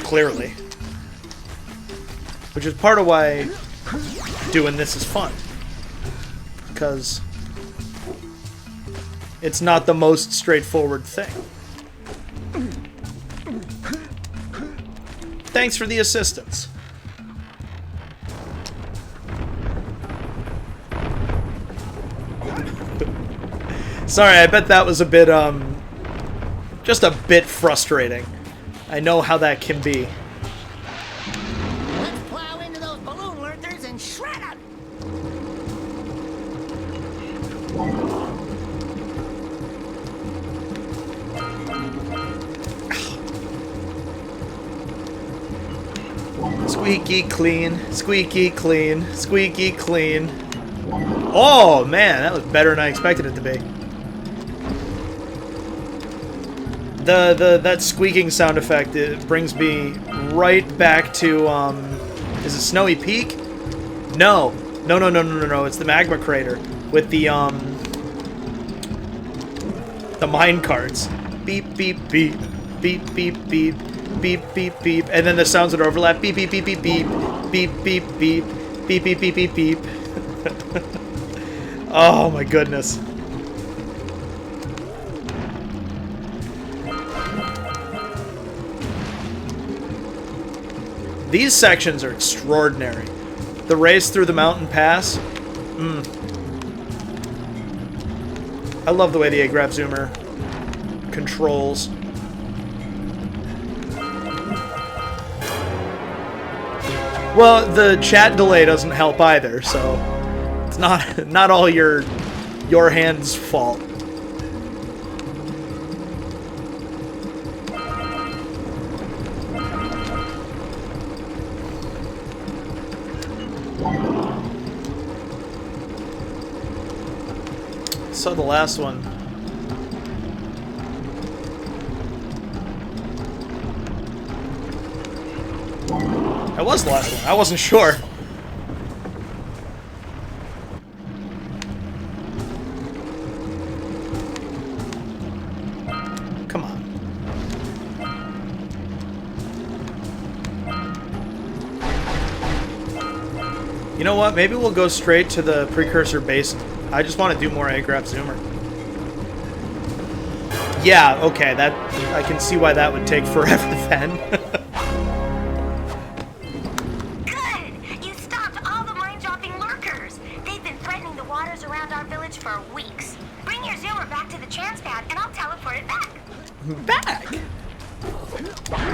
Clearly. Which is part of why doing this is fun. Because it's not the most straightforward thing. Thanks for the assistance. Sorry, I bet that was a bit, just a bit frustrating. I know how that can be.
Let's plow into those balloon lurkers and shred them.
Squeaky clean, squeaky clean, squeaky clean. Oh man, that was better than I expected it to be. That squeaking sound effect, it brings me right back to is it Snowy Peak? No, it's the magma crater with the mine carts. Beep beep beep beep beep beep beep beep beep, and then the sounds that overlap. Beep beep beep beep beep beep beep beep beep beep beep beep beep. Oh my goodness. These sections are extraordinary. The race through the mountain pass. I love the way the A-Grab Zoomer controls. Well, the chat delay doesn't help either, so it's not all your hand's fault. saw the last one. That was the last one. I wasn't sure. Come on. You know what? Maybe we'll go straight to the precursor base. I just want to do more A-Graph Zoomer. Yeah, okay, that I can see why that would take forever then.
Good! You stopped all the mind-dropping lurkers. They've been threatening the waters around our village for weeks. Bring your zoomer back to the transpad and I'll teleport it back.
Back!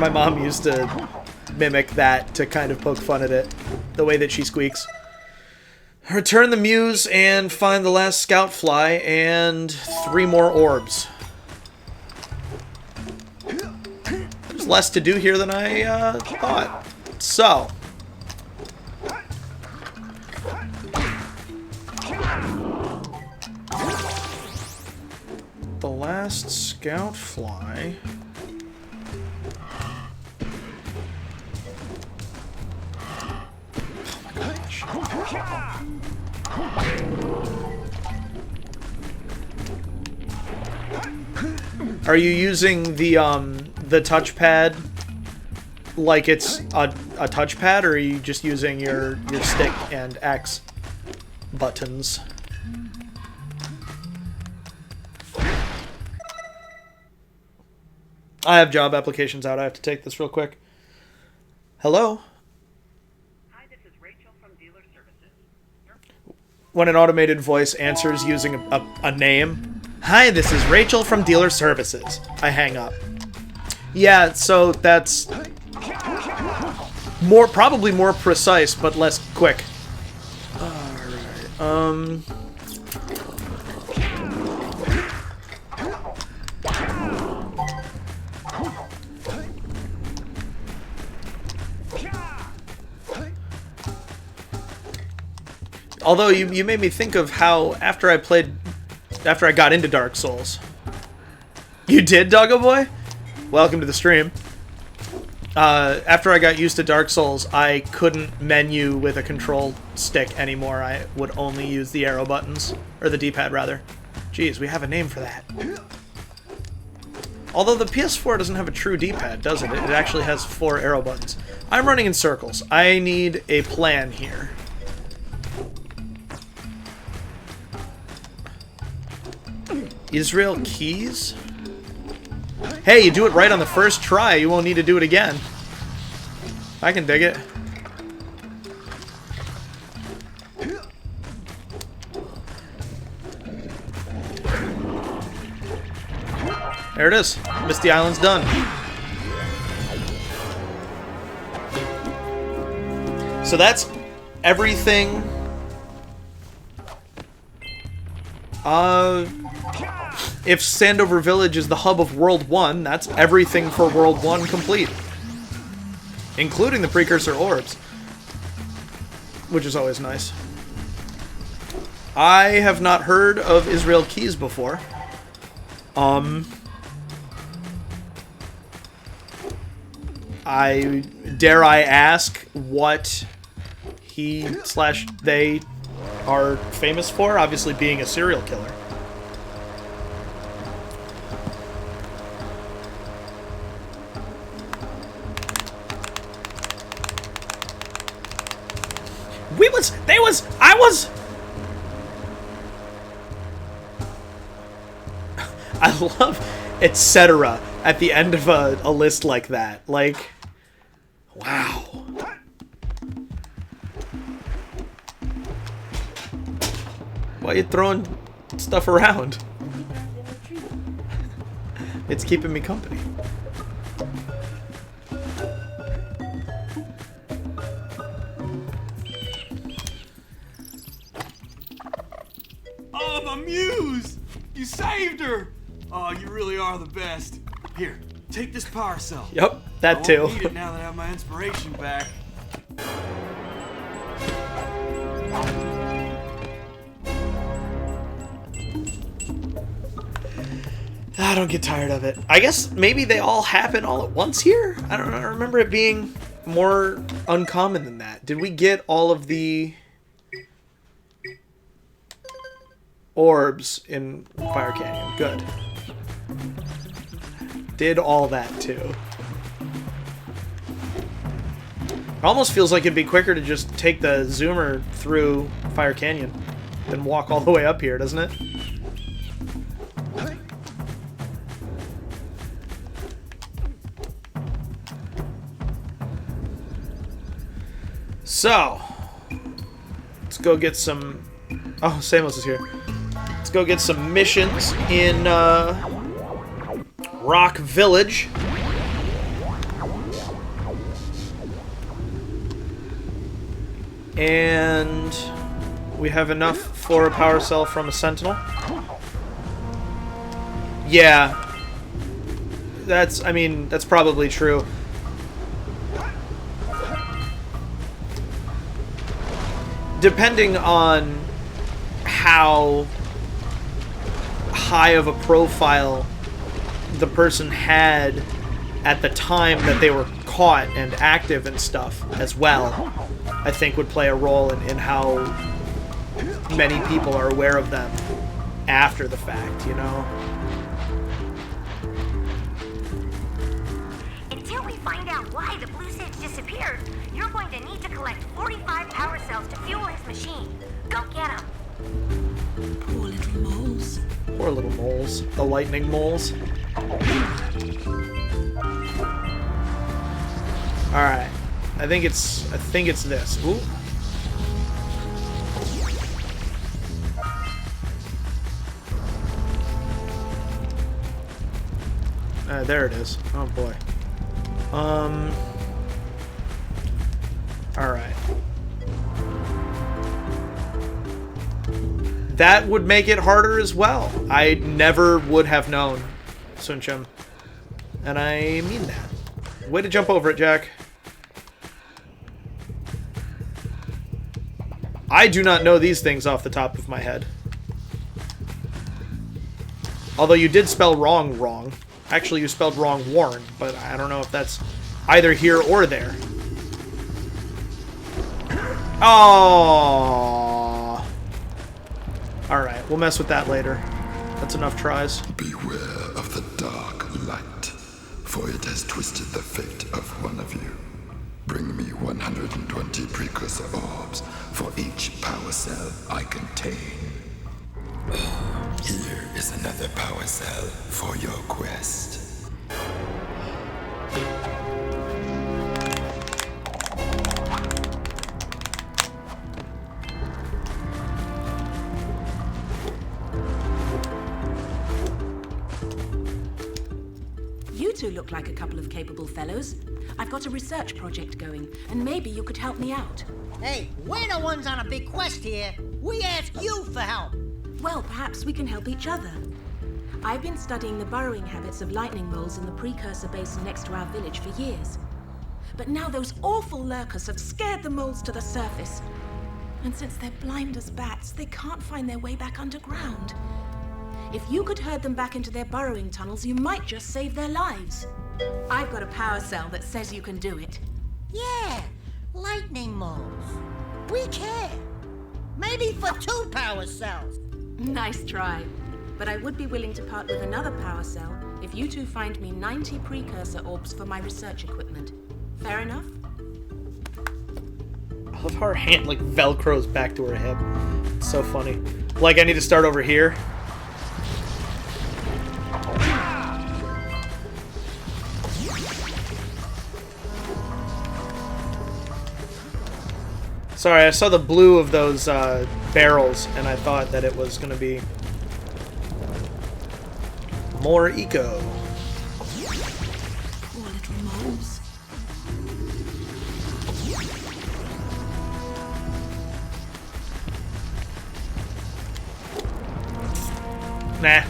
My mom used to mimic that to kind of poke fun at it. The way that she squeaks. Return the muse and find the last scout fly and 3 more orbs. There's less to do here than I thought. So. The last scout fly. Are you using the touchpad like it's a touchpad, or are you just using your stick and X buttons? I have job applications out. I have to take this real quick. Hello? When an automated voice answers using a name. Hi, this is Rachel from Dealer Services. I hang up. Yeah, so that's probably more precise, but less quick. Alright, although you made me think of how after I got into Dark Souls. You did, Doggo Boy? Welcome to the stream. After I got used to Dark Souls, I couldn't menu with a control stick anymore. I would only use the arrow buttons. Or the D-pad, rather. Jeez, we have a name for that. Although the PS4 doesn't have a true D-pad, does it? It actually has 4 arrow buttons. I'm running in circles. I need a plan here. Israel keys? Hey, you do it right on the first try. You won't need to do it again. I can dig it. There it is. Misty Island's done. So that's everything. If Sandover Village is the hub of World 1, that's everything for World 1 complete. Including the precursor orbs. Which is always nice. I have not heard of Israel Keys before. Dare I ask what he/they are famous for? Obviously being a serial killer. I love etc. at the end of a list like that. Like, wow. Why are you throwing stuff around? It's keeping me company.
Oh, my muse! You saved her! Oh, you really are the best. Here, take this power cell.
Yep, that too.
I won't need it now that I have my inspiration back.
I don't get tired of it. I guess maybe they all happen all at once here? I don't know. I remember it being more uncommon than that. Did we get all of the orbs in Fire Canyon? Good. Did all that too. It almost feels like it'd be quicker to just take the zoomer through Fire Canyon than walk all the way up here, doesn't it? So, let's go get some... Oh, Samus is here. Let's go get some missions in Rock Village. And we have enough for a power cell from a Sentinel. Yeah. That's probably true. Depending on how high of a profile the person had at the time that they were caught and active and stuff as well, I think would play a role in how many people are aware of them after the fact, you know?
Until we find out why the blue sage disappeared, you're going to need to collect 45 power cells to fuel his machine. Go get them.
Poor little moles.
Poor little moles. The lightning moles. Alright. I think it's this. Ooh. There it is. Oh boy. Alright. That would make it harder as well. I never would have known, Sunchim. And I mean that. Way to jump over it, Jak. I do not know these things off the top of my head. Although you did spell wrong. Actually, you spelled wrong warn, but I don't know if that's either here or there. Oh. Alright, we'll mess with that later. That's enough tries.
Beware of the dark light, for it has twisted the fate of one of you. Bring me 120 precursor orbs for each power cell I contain. Here is another power cell for your quest.
You two look like a couple of capable fellows. I've got a research project going, and maybe you could help me out.
Hey, we're the ones on a big quest here. We ask you for help.
Well, perhaps we can help each other. I've been studying the burrowing habits of lightning moles in the precursor basin next to our village for years. But now those awful lurkers have scared the moles to the surface. And since they're blind as bats, they can't find their way back underground. If you could herd them back into their burrowing tunnels, you might just save their lives. I've got a power cell that says you can do it.
Yeah, lightning moles. We care. Maybe for 2 power cells.
Nice try. But I would be willing to part with another power cell if you two find me 90 precursor orbs for my research equipment. Fair enough?
I love how her hand like velcros back to her hip. It's so funny. Like I need to start over here. Sorry, I saw the blue of those barrels, and I thought that it was going to be more eco.
Poor little moles.
Nah,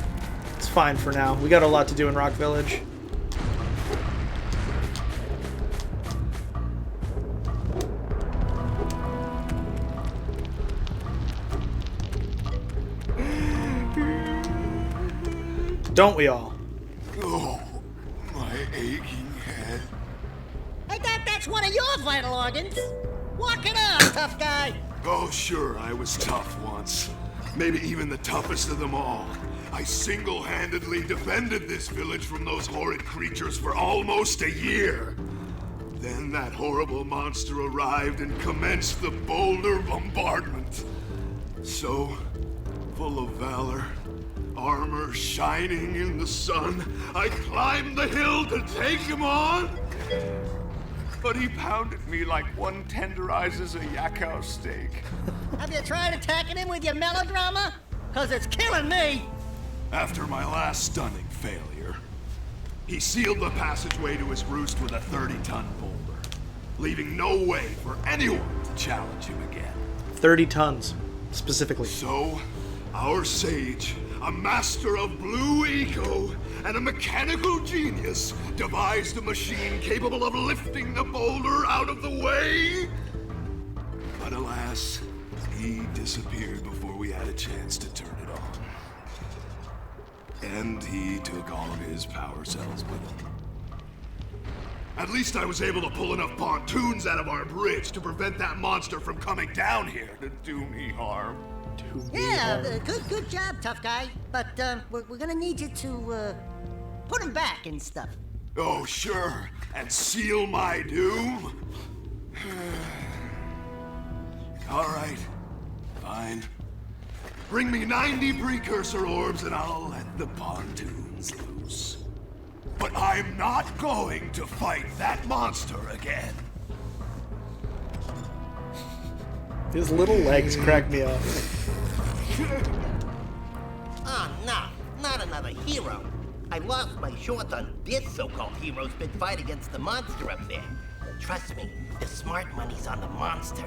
it's fine for now. We got a lot to do in Rock Village. Don't we all?
aching head.
I thought that's one of your vital organs. Walk it up, tough guy.
Oh, sure, I was tough once. Maybe even the toughest of them all. I single-handedly defended this village from those horrid creatures for almost a year. Then that horrible monster arrived and commenced the boulder bombardment. So, full of valor, armor shining in the sun, I climbed the hill to take him on. But he pounded me like one tenderizes a yak house steak.
Have you tried attacking him with your melodrama? Cause it's killing me.
After my last stunning failure, he sealed the passageway to his roost with a 30-ton boulder, leaving no way for anyone to challenge him again.
30 tons, specifically.
So, our sage, a master of blue eco and a mechanical genius, devised a machine capable of lifting the boulder out of the way. But alas, he disappeared before we had a chance to turn it on. And he took all of his power cells with him. At least I was able to pull enough pontoons out of our bridge to prevent that monster from coming down here to do me harm.
Yeah, good job, tough guy. But we're gonna need you to put him back and stuff.
Oh, sure. And seal my doom? All right. Fine. Bring me 90 precursor orbs and I'll let the pontoons loose. But I'm not going to fight that monster again.
His little legs crack me up.
Oh, no. Not another hero. I lost my shorts on this so-called hero's big fight against the monster up there. Trust me, the smart money's on the monster.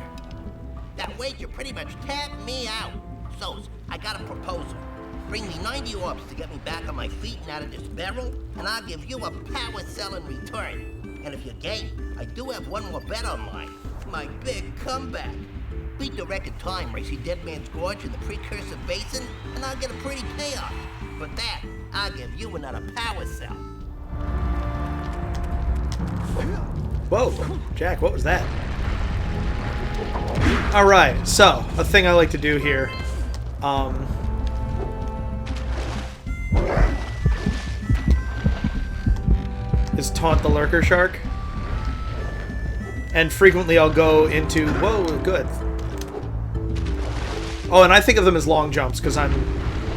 That wager pretty much tapped me out. So, I got a proposal. Bring me 90 orbs to get me back on my feet and out of this barrel, and I'll give you a power cell in return. And if you're game, I do have one more bet on mine. My big comeback. Beat the record time racing Dead Man's Gorge in the Precursor Basin, and I'll get a pretty payoff. For that, I'll give you another power cell.
Whoa, Jak, what was that? Alright, so, a thing I like to do here. Is taunt the lurker shark. And frequently I'll go into... Whoa, good. Oh, and I think of them as long jumps, because I'm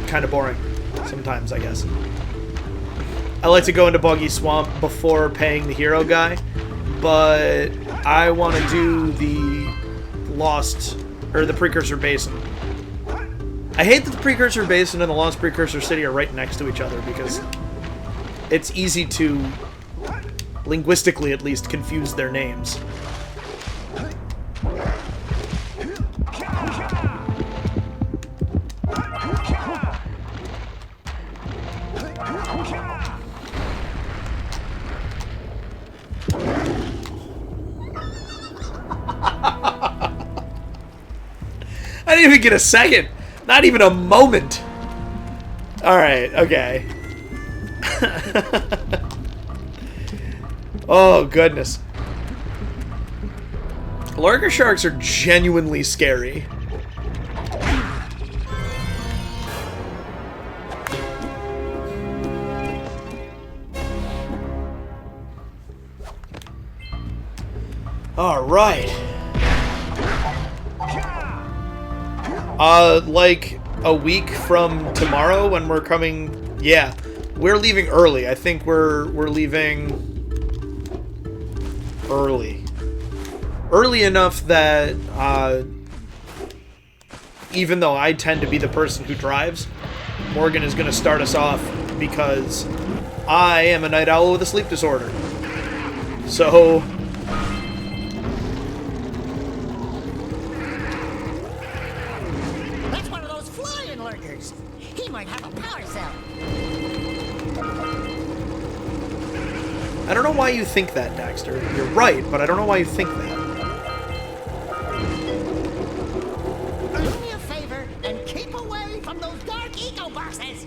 kind of boring. Sometimes, I guess. I like to go into Boggy Swamp before paying the hero guy, but I want to do the Lost... or the Precursor Basin. I hate that the Precursor Basin and the Lost Precursor City are right next to each other, because it's easy to, linguistically at least, confuse their names. I didn't even get a second. Not even a moment. Alright, okay. Oh, goodness. Lurker sharks are genuinely scary. Alright. Like a week from tomorrow when we're coming... Yeah, we're leaving early. I think we're leaving early. Early enough that, even though I tend to be the person who drives, Morgan is going to start us off because I am a night owl with a sleep disorder. So...
He might have a power cell.
I don't know why you think that, Daxter. You're right, but I don't know why you think that.
Do me a favor and keep away from those dark eco boxes.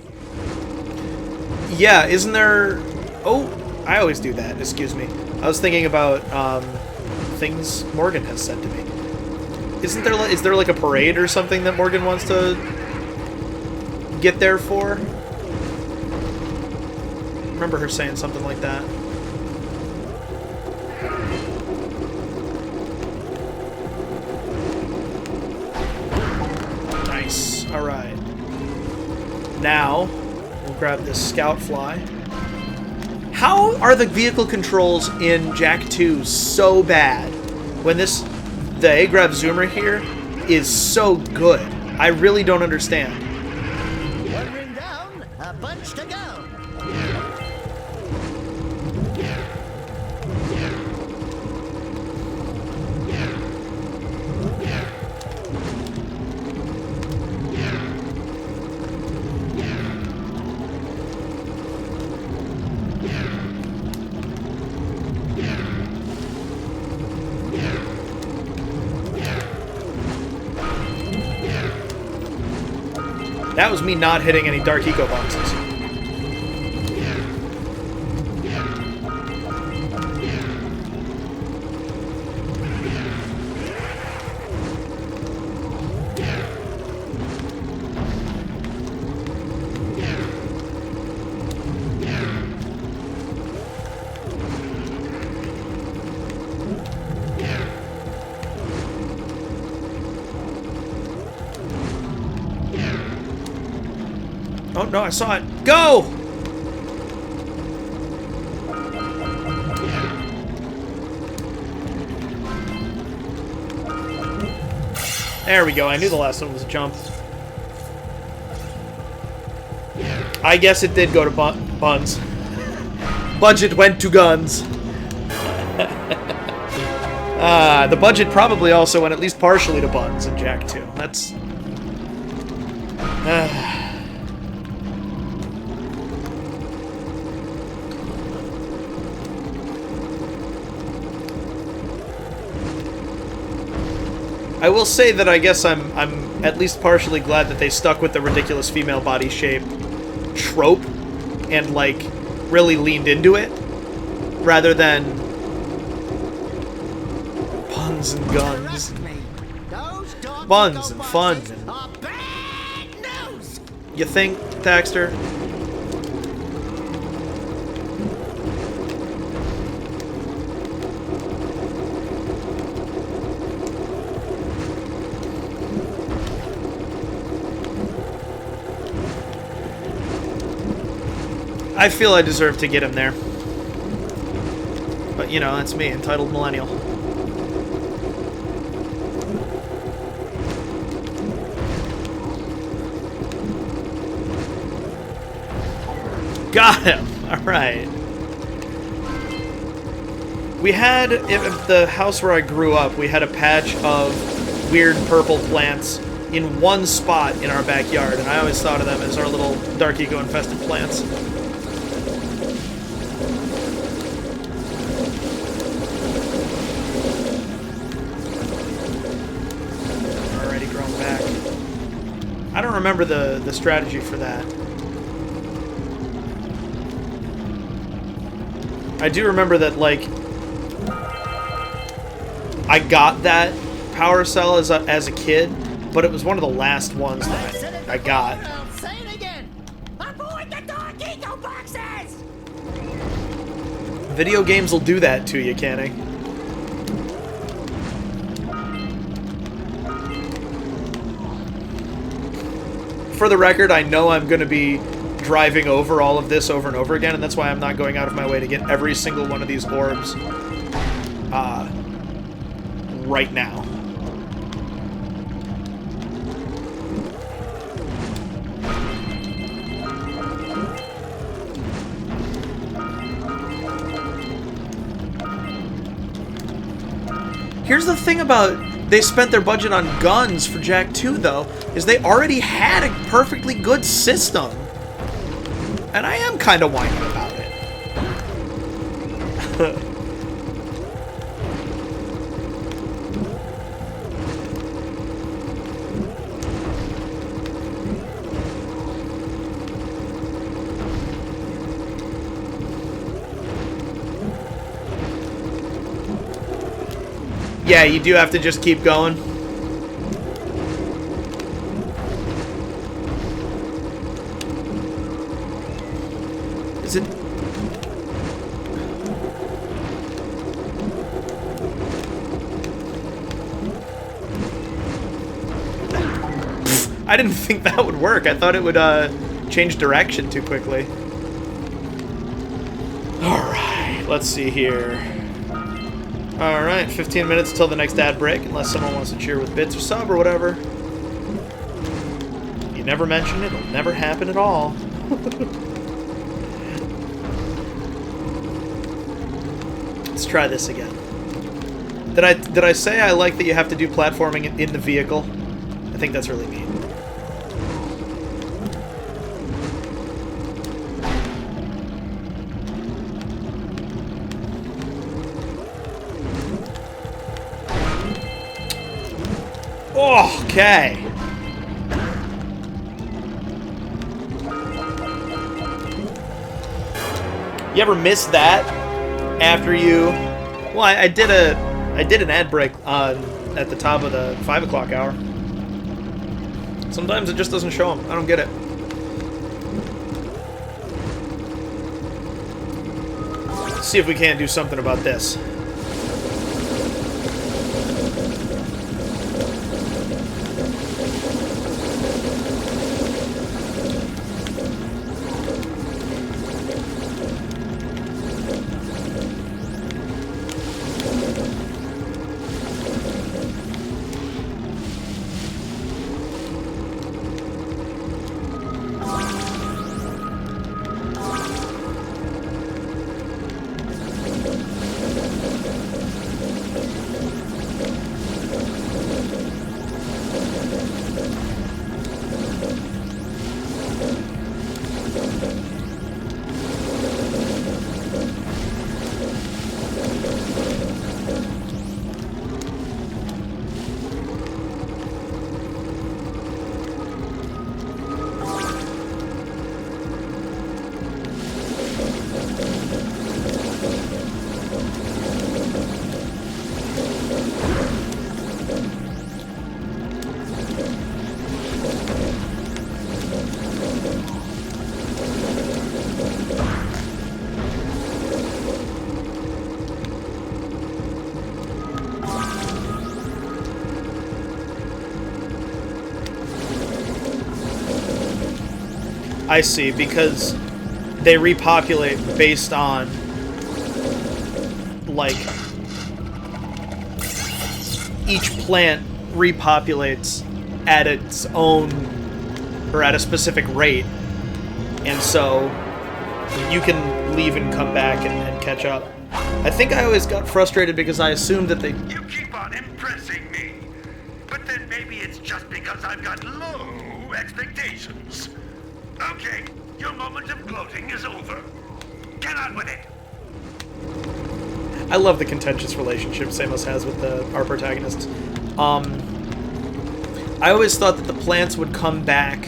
Yeah, isn't there... Oh, I always do that, excuse me. I was thinking about things Morgan has said to me. Is there like a parade or something that Morgan wants to get there for? I remember her saying something like that. Nice. Alright. Now, we'll grab this scout fly. How are the vehicle controls in Jak 2 so bad when the A-grab zoomer here is so good? I really don't understand.
One ring down, a bunch to go.
That was me not hitting any Dark Eco boxes. Oh, no, I saw it. Go! There we go. I knew the last one was a jump. I guess it did go to buns. Budget went to guns. The budget probably also went at least partially to buns in Jak 2. That's... I will say that I guess I'm at least partially glad that they stuck with the ridiculous female body shape trope and, like, really leaned into it, rather than puns and guns. Buns and fun. You think, Daxter? I feel I deserve to get him there. But, you know, that's me, entitled millennial. Got him! Alright. We had, at the house where I grew up, we had a patch of weird purple plants in one spot in our backyard, and I always thought of them as our little Dark Eco-infested plants. Already grown back. I don't remember the strategy for that. I do remember that, like, I got that power cell as a kid, but it was one of the last ones that I got.
I'll say it again. Avoid the Dark Eco boxes!
Video games will do that to you, Canning. For the record, I know I'm going to be driving over all of this over and over again, and that's why I'm not going out of my way to get every single one of these orbs right now. Here's the thing about they spent their budget on guns for Jak 2, though, is they already had a perfectly good system. And I am kind of whining about it. Yeah, you do have to just keep going. Is it... I didn't think that would work. I thought it would change direction too quickly. Alright, let's see here. Alright, 15 minutes till the next ad break, unless someone wants to cheer with bits or sub or whatever. You never mention it, it'll never happen at all. Let's try this again. Did I say I like that you have to do platforming in the vehicle? I think that's really neat. Okay. You ever miss that after you? Well, I did an ad break at the top of the 5 o'clock hour. Sometimes it just doesn't show them. I don't get it. Let's see if we can't do something about this. I see, because they repopulate based on, like, each plant repopulates at its own, or at a specific rate, and so you can leave and come back and catch up. I think I always got frustrated because I assumed that they...
You keep on impressing me, but then maybe it's just because I've got low expectations. Okay, your moment of gloating is over. Get on with it.
I love the contentious relationship Samos has with our protagonists. I always thought that the plants would come back,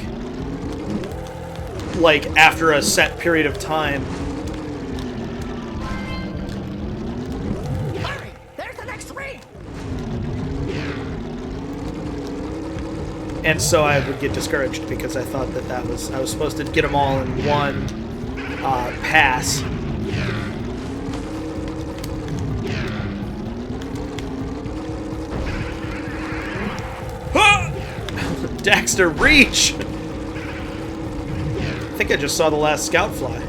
like, after a set period of time.
Hurry! There's the next ring!
And so I would get discouraged because I thought that I was supposed to get them all in one pass. Daxter, reach! I think I just saw the last scout fly.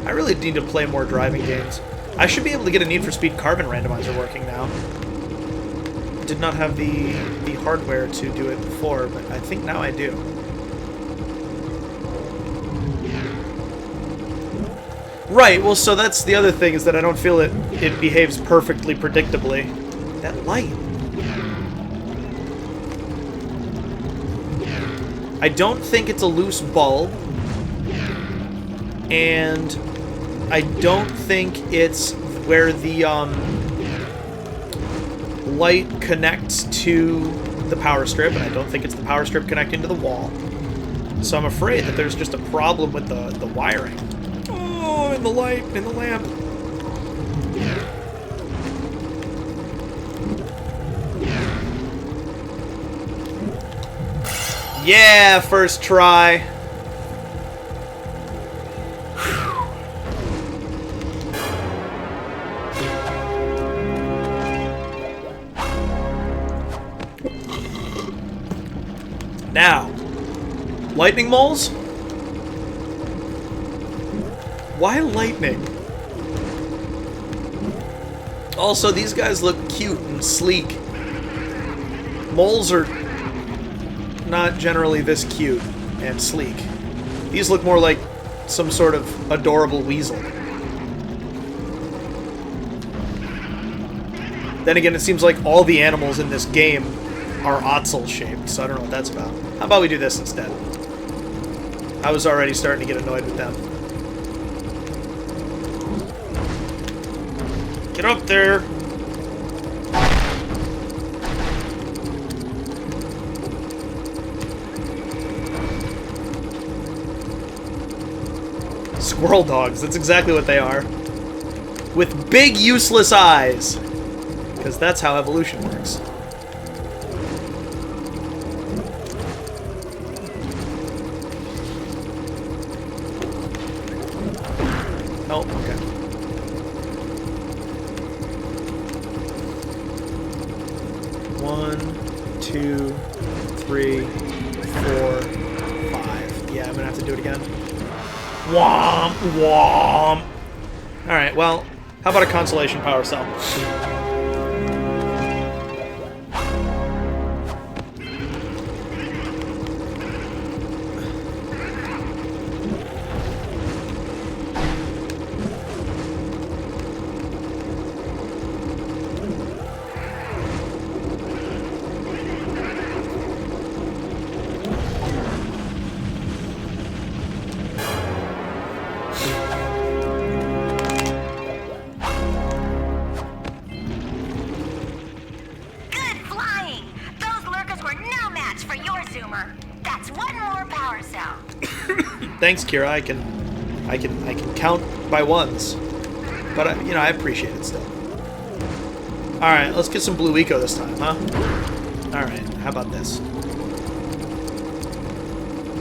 I really need to play more driving games. I should be able to get a Need for Speed Carbon randomizer working now. Did not have the hardware to do it before, but I think now I do. Right, well, so that's the other thing, is that I don't feel it behaves perfectly predictably. That light. I don't think it's a loose bulb, and I don't think it's where the light connects to the power strip, and I don't think it's the power strip connecting to the wall. So I'm afraid that there's just a problem with the wiring. Oh, in the light, in the lamp. Yeah, first try. Now, lightning moles? Why lightning? Also, these guys look cute and sleek. Moles are not generally this cute and sleek. These look more like some sort of adorable weasel. Then again, it seems like all the animals in this game are Otzel shaped, so I don't know what that's about. How about we do this instead? I was already starting to get annoyed with them. Get up there! Squirrel dogs, that's exactly what they are. With big useless eyes. Because that's how evolution works. Oh, okay. One, two, three, 4, 5. Yeah, I'm gonna have to do it again. Womp, womp. Alright, well, how about a consolation power cell? Thanks, Kira. I can count by ones, but I appreciate it still. All right, let's get some blue eco this time, huh? All right, how about this?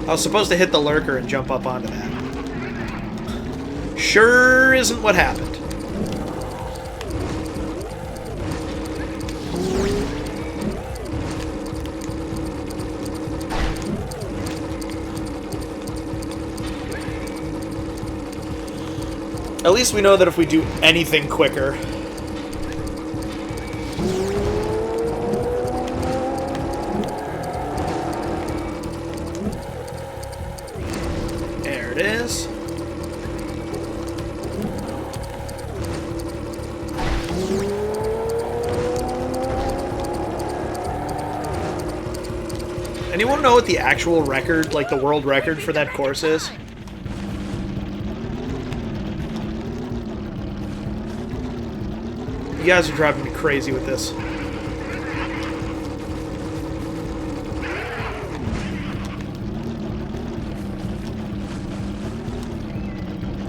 I was supposed to hit the lurker and jump up onto that. Sure isn't what happened. At least we know that if we do anything quicker... There it is. Anyone know what the actual record, like the world record for that course is? You guys are driving me crazy with this.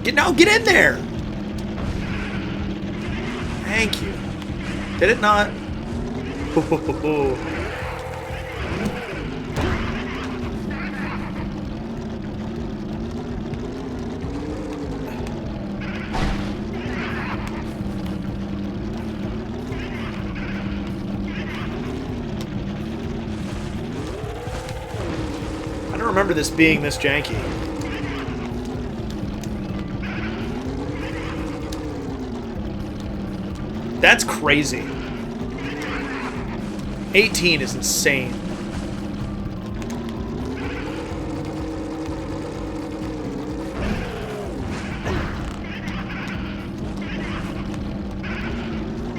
Get in there! Thank you. Did it not? I don't remember this being this janky. That's crazy. 18 is insane.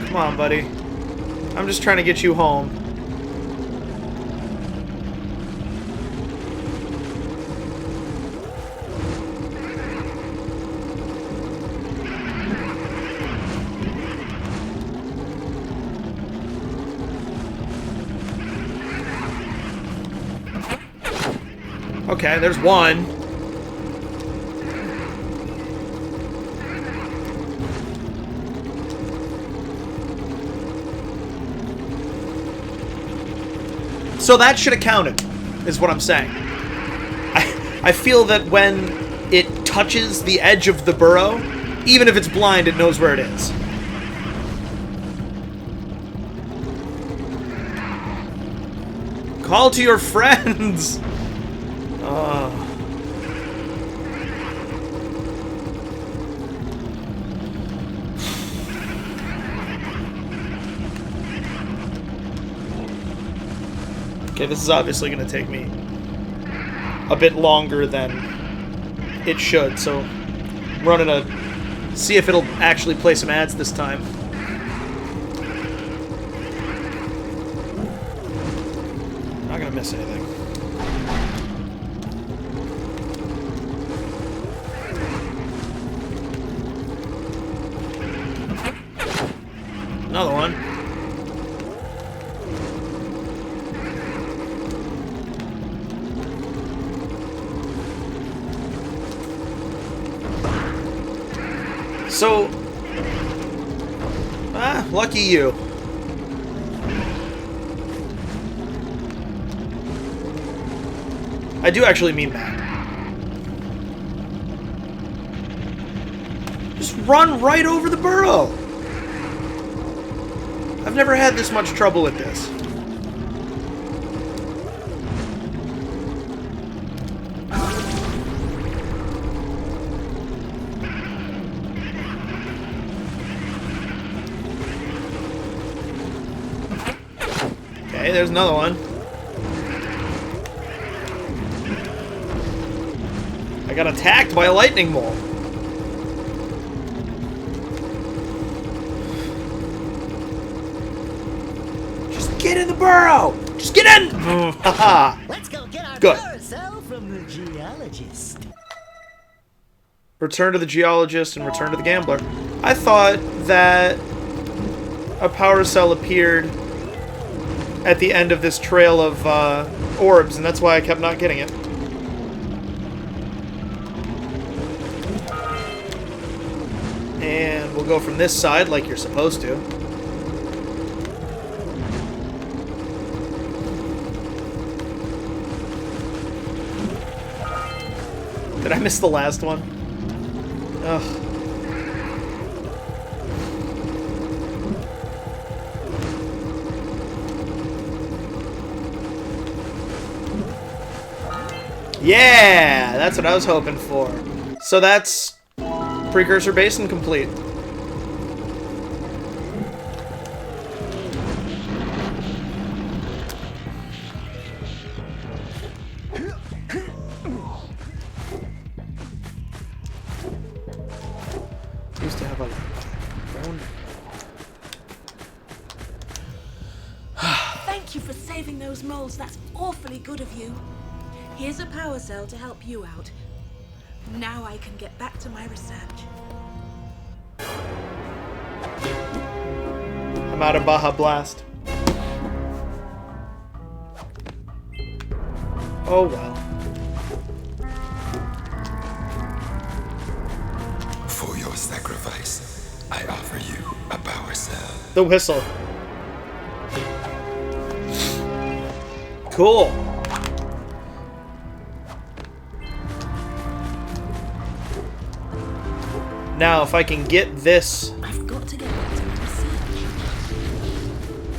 Come on, buddy. I'm just trying to get you home. Okay, there's one. So that should have counted, is what I'm saying. I feel that when it touches the edge of the burrow, even if it's blind, it knows where it is. Call to your friends! Okay, this is obviously going to take me a bit longer than it should, so I'm running a... see if it'll actually play some ads this time. Not going to miss anything. Another one. So, lucky you. I do actually mean that. Just run right over the burrow. I've never had this much trouble with this. Okay, there's another one. I got attacked by a lightning mole. Just get in the burrow! Just get in! Haha.
Let's go get our
Good.
carousel from the geologist.
Return to the geologist and return to the gambler. I thought that a power cell appeared at the end of this trail of orbs, and that's why I kept not getting it. And we'll go from this side like you're supposed to. Did I miss the last one? Ugh. Yeah, that's what I was hoping for. So that's Precursor Basin complete. Used to have a ground.
Thank you for saving those moles. That's awfully good of you. Here's a power cell to help you out. Now I can get back to my research.
I'm out of Baja Blast. Oh well.
For your sacrifice, I offer you a power cell.
The whistle. Cool. Now, if I can get this...
I've got to get back to my research.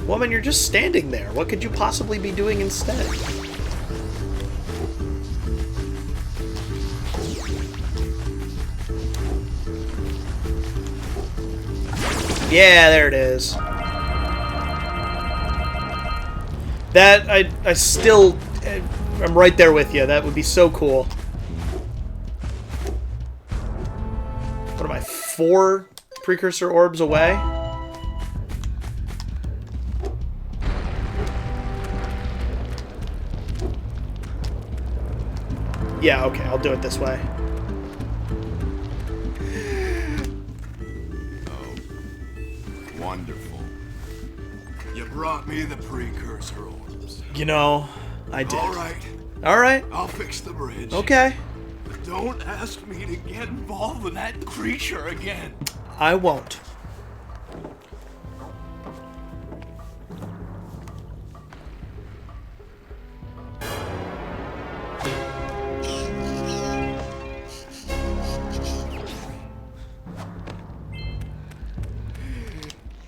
Woman, you're just standing there. What could you possibly be doing instead? Yeah, there it is. That, I still... I'm right there with you. That would be so cool. What am I, 4 precursor orbs away? Yeah, okay, I'll do it this way.
Oh, wonderful. You brought me the precursor orbs.
You know, I did.
All right,
Alright.
I'll fix the bridge.
Okay.
But don't ask me to get involved with that creature again.
I won't.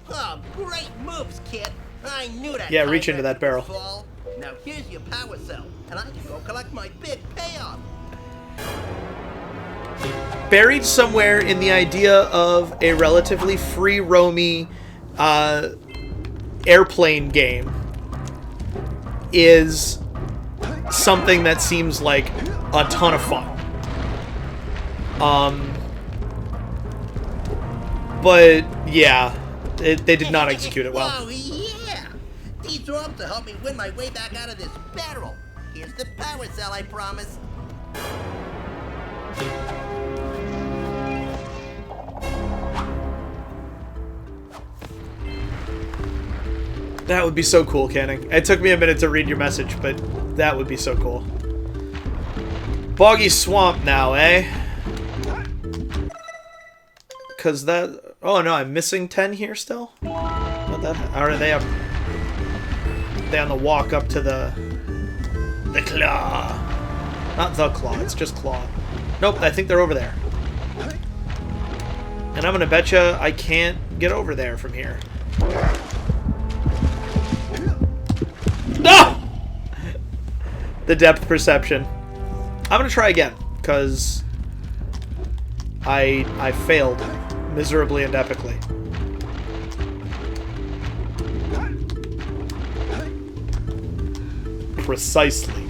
Oh, great moves, kid. I knew that.
Yeah, reach into that barrel.
Fall. Now here's your power cell, and I can go collect my big payoff.
Buried somewhere in the idea of a relatively free-roamy airplane game is something that seems like a ton of fun. But yeah, they did not execute it well.
Oh yeah! These orbs will help me win my way back out of this barrel. Here's the power cell, I promise.
That would be so cool, Canning. It took me a minute to read your message, but that would be so cool. Boggy Swamp now, eh? Because that... Oh, no, I'm missing 10 here still? What that... Are they up... They on the walk up to the... The claw. Not the claw, it's just claw. Nope, I think they're over there. And I'm gonna betcha I can't get over there from here. No! The depth perception. I'm gonna try again, because I failed miserably and epically. Precisely.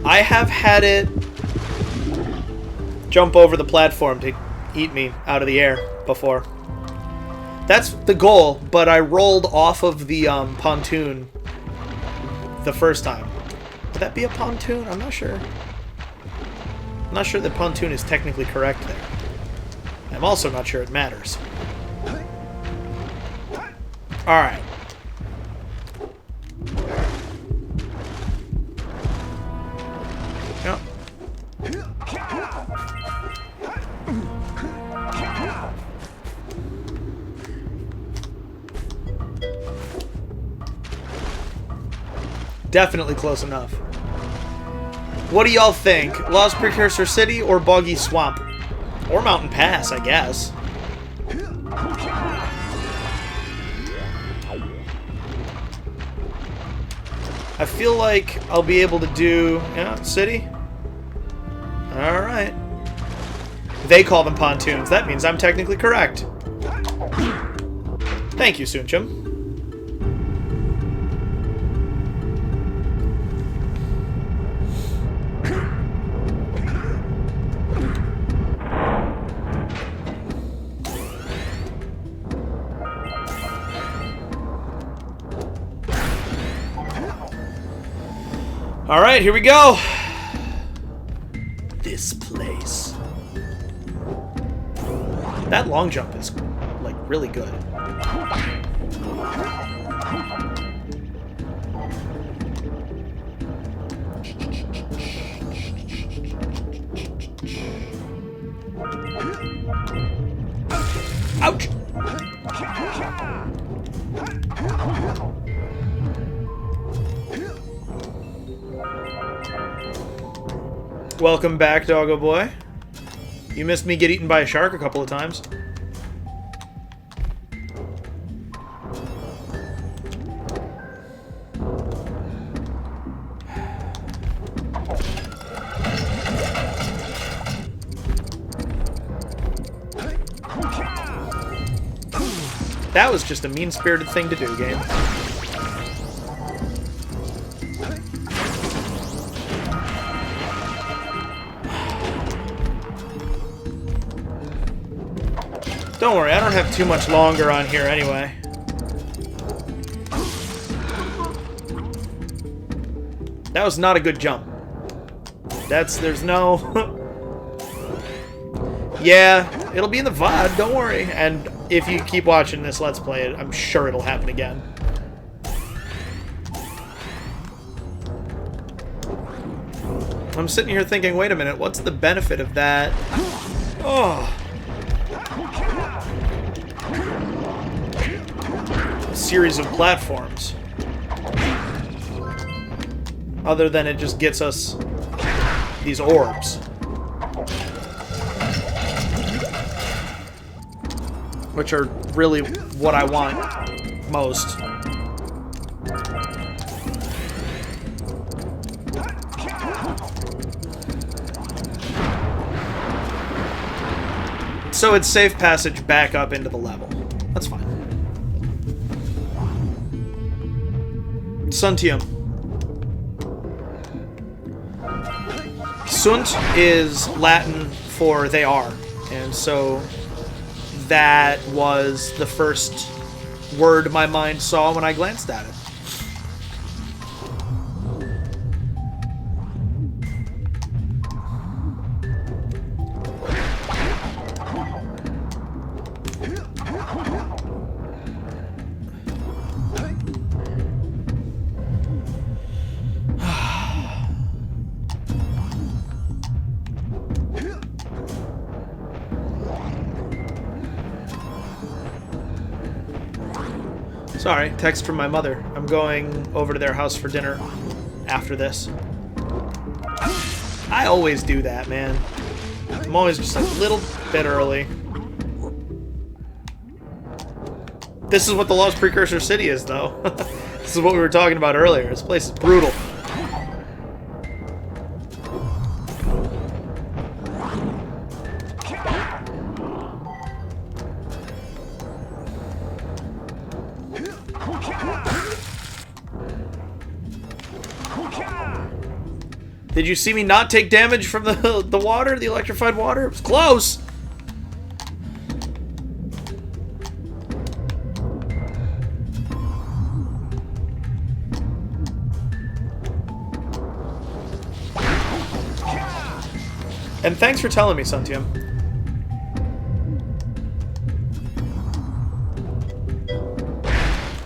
I have had it jump over the platform to eat me out of the air before. That's the goal, but I rolled off of the pontoon the first time. Would that be a pontoon? I'm not sure. I'm not sure that pontoon is technically correct there. I'm also not sure it matters. Alright. Yep. Definitely close enough. What do y'all think? Lost Precursor City or Boggy Swamp? Or Mountain Pass, I guess. I feel like I'll be able to do... Yeah, City? Alright. They call them pontoons. That means I'm technically correct. Thank you, Sunchim. Alright, here we go. This place. That long jump is, like, really good. Ouch! Welcome back, doggo boy. You missed me get eaten by a shark a couple of times. That was just a mean-spirited thing to do, game. Don't worry, I don't have too much longer on here anyway. That was not a good jump. There's no... Yeah, It'll be in the VOD, don't worry. And if you keep watching this Let's Play, I'm sure it'll happen again. I'm sitting here thinking, wait a minute, what's the benefit of that? Oh. A series of platforms. Other than it just gets us these orbs. Which are really what I want most. So it's safe passage back up into the level. That's fine. Suntium. Sunt is Latin for they are. And so that was the first word my mind saw when I glanced at it. Sorry, text from my mother. I'm going over to their house for dinner after this. I always do that, man. I'm always just a little bit early. This is what the Lost Precursor City is, though. This is what we were talking about earlier. This place is brutal. Did you see me not take damage from the water, the electrified water? It was close! And thanks for telling me, Suntium.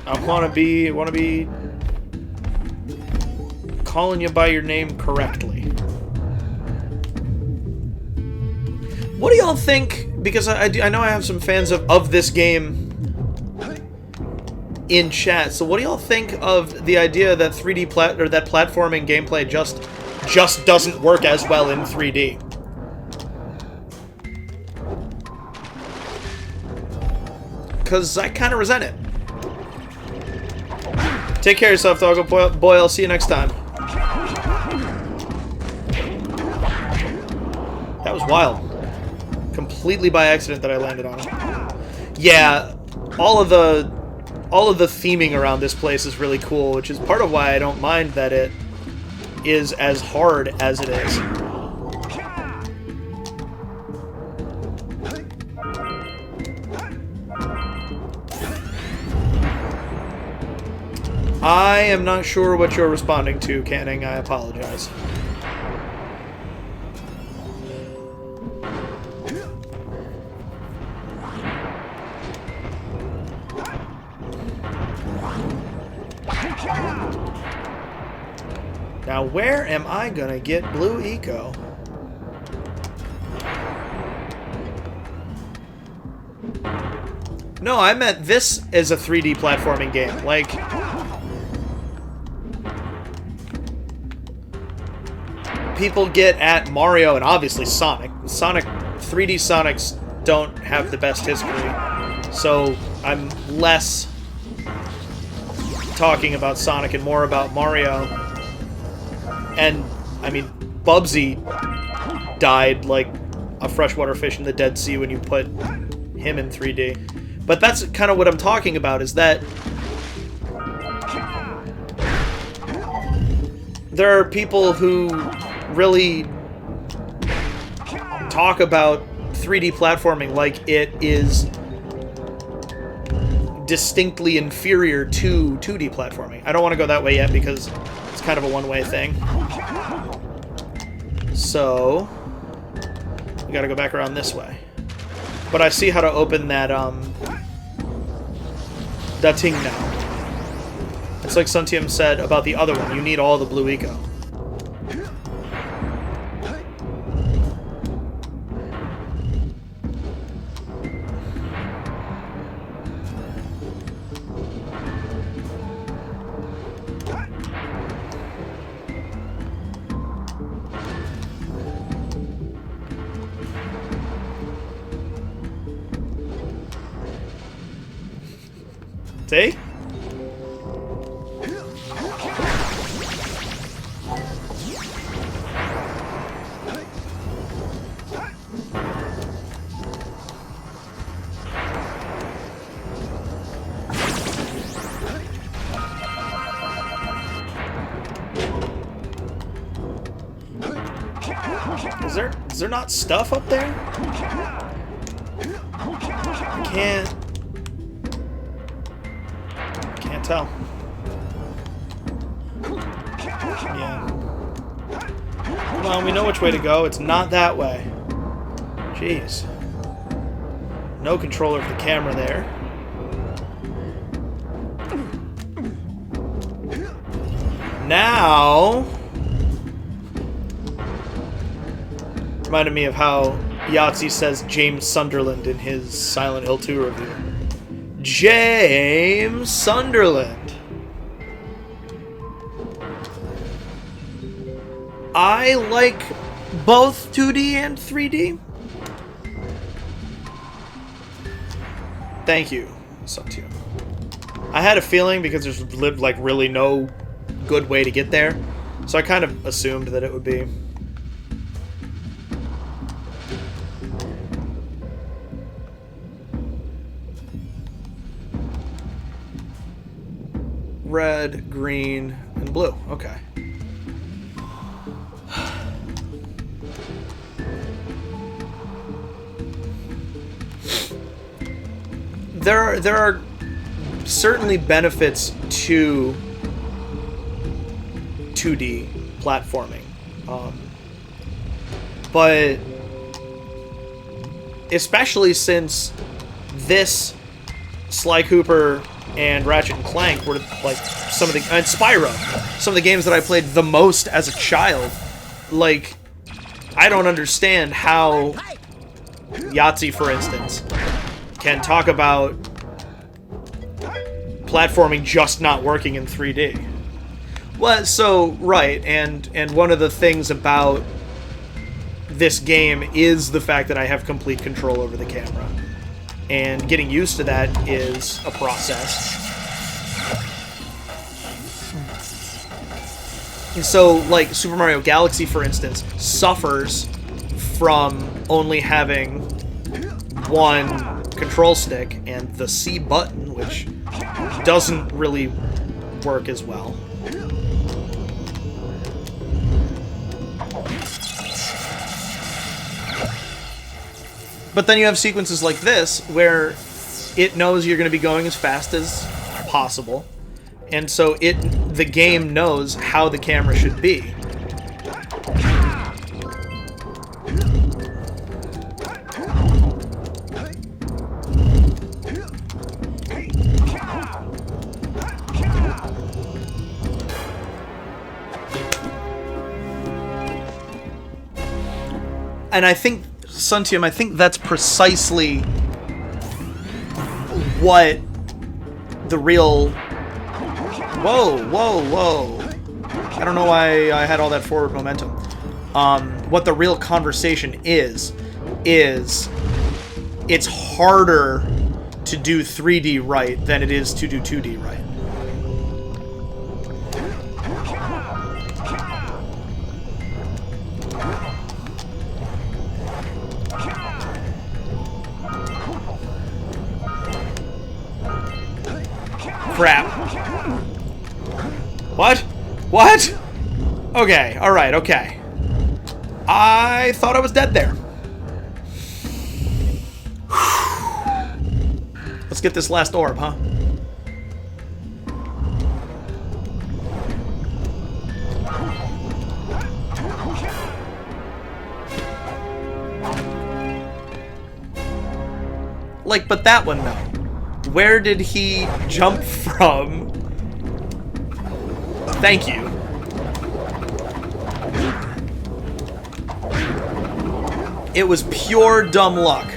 I wanna be calling you by your name correctly. What do y'all think? Because I know I have some fans of this game in chat. So what do y'all think of the idea that that platforming gameplay just doesn't work as well in 3D? Because I kind of resent it. Take care of yourself, Doggo Boy. I'll see you next time. That was wild. Completely by accident that I landed on it. Yeah, all of the theming around this place is really cool, which is part of why I don't mind that it is as hard as it is. I am not sure what you're responding to, Canning. I apologize. Now, where am I gonna get Blue Eco? No, I meant this is a 3D platforming game. Like, people get at Mario and obviously Sonic. 3D Sonics don't have the best history, so I'm less talking about Sonic and more about Mario. And, I mean, Bubsy died like a freshwater fish in the Dead Sea when you put him in 3D. But that's kind of what I'm talking about, is that there are people who really talk about 3D platforming like it is distinctly inferior to 2D platforming. I don't want to go that way yet because it's kind of a one-way thing. So, we gotta go back around this way. But I see how to open that, that thing now. It's like Suntium said about the other one. You need all the blue eco. See? Is there not stuff up there? I can't tell. Yeah. Well, we know which way to go. It's not that way. Jeez. No controller of the camera there. Now... reminded me of how Yahtzee says James Sunderland in his Silent Hill 2 review. James Sunderland. I like both 2D and 3D. Thank you, Suntium. I had a feeling because there's like really no good way to get there, so I kind of assumed that it would be. Red, green, and blue. Okay. There are certainly benefits to 2D platforming, but especially since this Sly Cooper and Ratchet and Clank were like some of the and Spyro, some of the games that I played the most as a child. Like, I don't understand how Yahtzee, for instance, can talk about platforming just not working in 3D. Well, so right, and one of the things about this game is the fact that I have complete control over the camera. And getting used to that is a process. And so, like, Super Mario Galaxy, for instance, suffers from only having one control stick and the C button, which doesn't really work as well. But then you have sequences like this, where it knows you're going to be going as fast as possible, and so the game knows how the camera should be. And I think, Suntium, I think that's precisely what the real... Whoa, whoa, whoa. I don't know why I had all that forward momentum. What the real conversation is it's harder to do 3D right than it is to do 2D right. Crap. What? What? Okay, alright, okay. I thought I was dead there. Let's get this last orb, huh? Like, but that one, no. Where did he jump from? Thank you. It was pure dumb luck.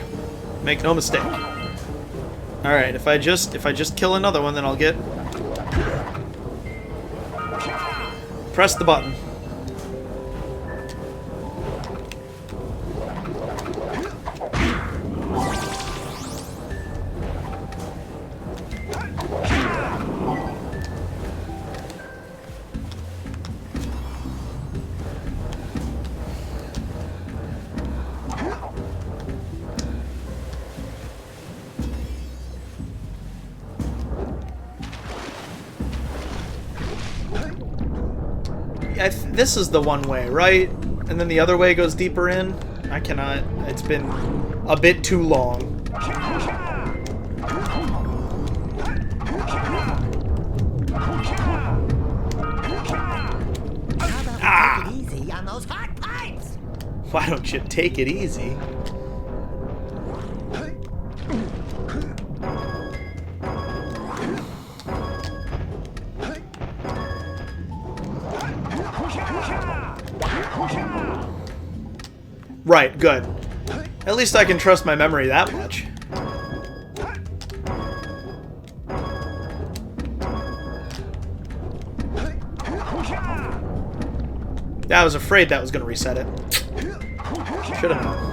Make no mistake. Alright, if I just kill another one, then I'll get... Press the button. This is the one way, right? And then the other way goes deeper in? I cannot. It's been a bit too long.
Ah! Take it easy on those hot pipes.
Why don't you take it easy? Right, good. At least I can trust my memory that much. Yeah, I was afraid that was going to reset it. Should have known.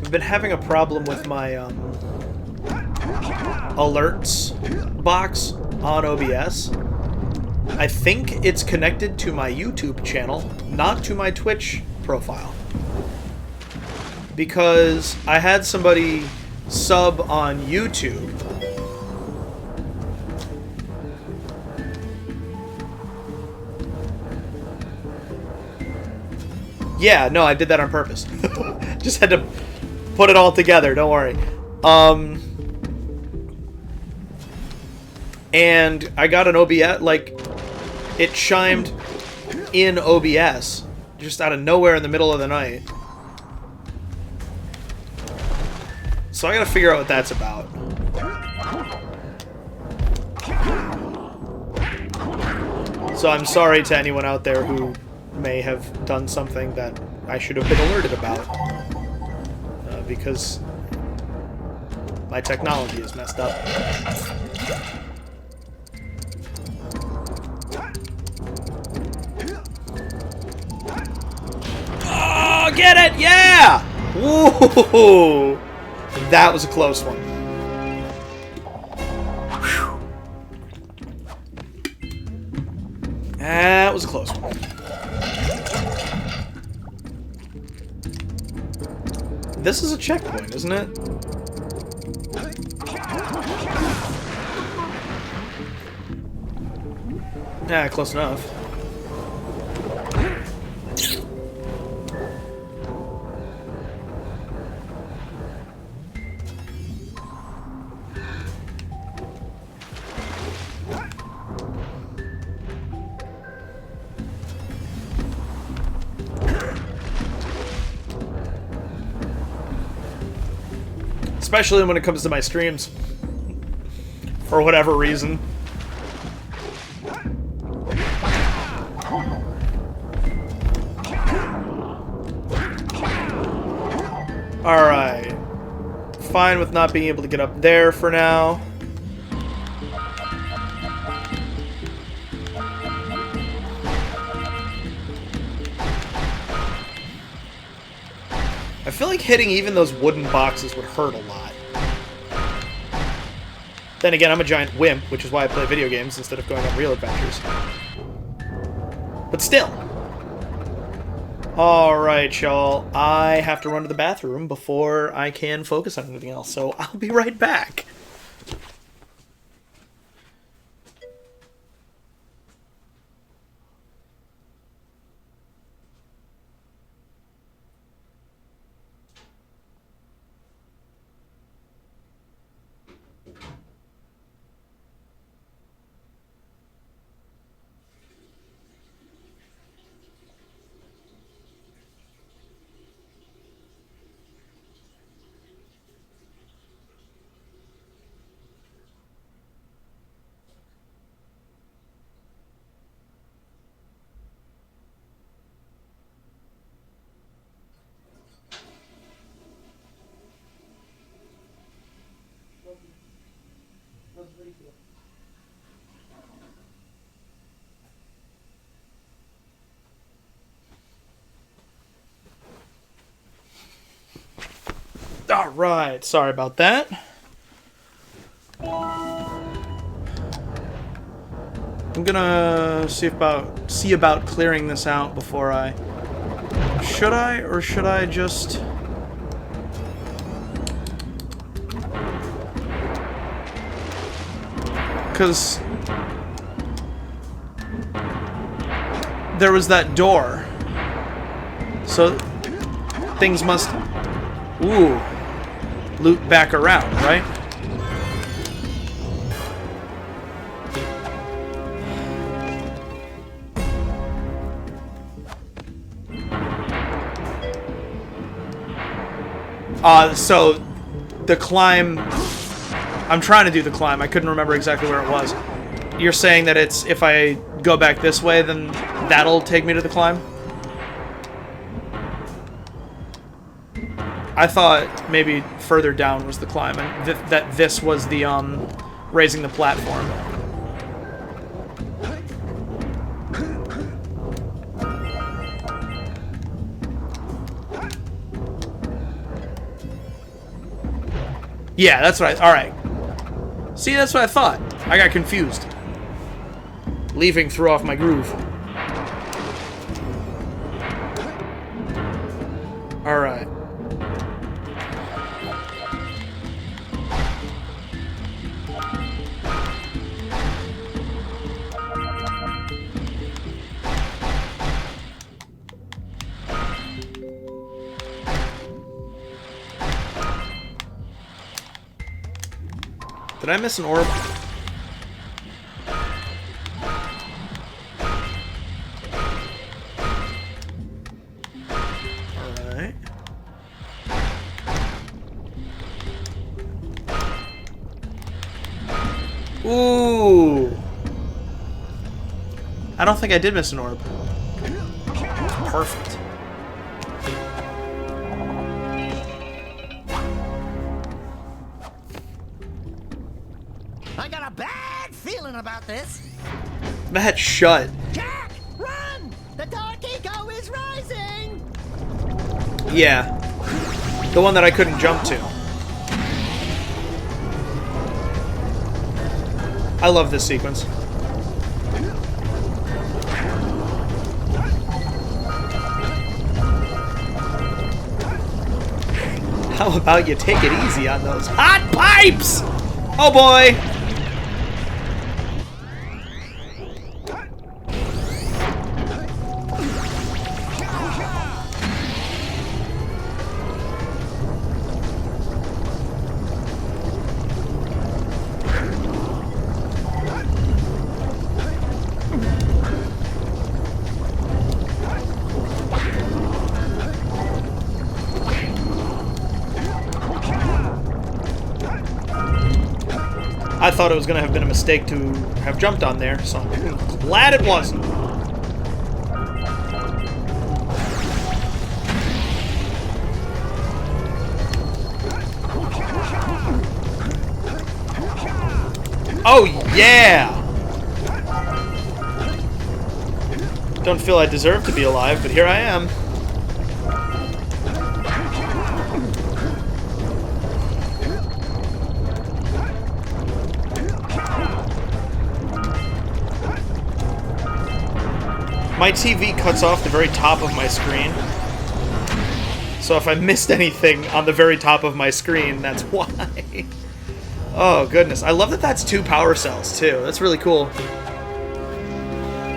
I've been having a problem with my alerts box on OBS. I think it's connected to my YouTube channel, not to my Twitch profile. Because I had somebody sub on YouTube. Yeah, no, I did that on purpose. Just had to put it all together, don't worry. And I got an OBS, like, it chimed in OBS, just out of nowhere in the middle of the night. So I gotta figure out what that's about. So I'm sorry to anyone out there who may have done something that I should have been alerted about. Because my technology is messed up. Oh, get it! Yeah! Woo! That was a close one. Whew. That was a close one. This is a checkpoint, isn't it? Yeah, close enough. Especially when it comes to my streams. For whatever reason. Alright. Fine with not being able to get up there for now. I feel like hitting even those wooden boxes would hurt a lot. Then again, I'm a giant wimp, which is why I play video games instead of going on real adventures. But still. Alright, y'all. I have to run to the bathroom before I can focus on anything else, so I'll be right back. Alright, sorry about that. I'm gonna see about clearing this out before I... Should I, or should I just... Because... there was that door. So... things must... Ooh. Loop back around, right? So the climb, I'm trying to do the climb. I couldn't remember exactly where it was. You're saying that it's, if I go back this way, then that'll take me to the climb? I thought maybe further down was the climb, and that this was the, raising the platform. Yeah, that's what alright. See, that's what I thought. I got confused. Leaving threw off my groove. Alright. Did I miss an orb? Alright. Ooh! I don't think I did miss an orb. Perfect.
I got a bad feeling about this.
That shut.
Jak, run! The dark eco is rising!
Yeah. The one that I couldn't jump to. I love this sequence. How about you take it easy on those hot pipes? Oh boy! I thought it was going to have been a mistake to have jumped on there, so I'm glad it wasn't. Oh, yeah! Don't feel I deserve to be alive, but here I am. My TV cuts off the very top of my screen. So if I missed anything on the very top of my screen, that's why. Oh, goodness. I love that that's 2 power cells, too. That's really cool.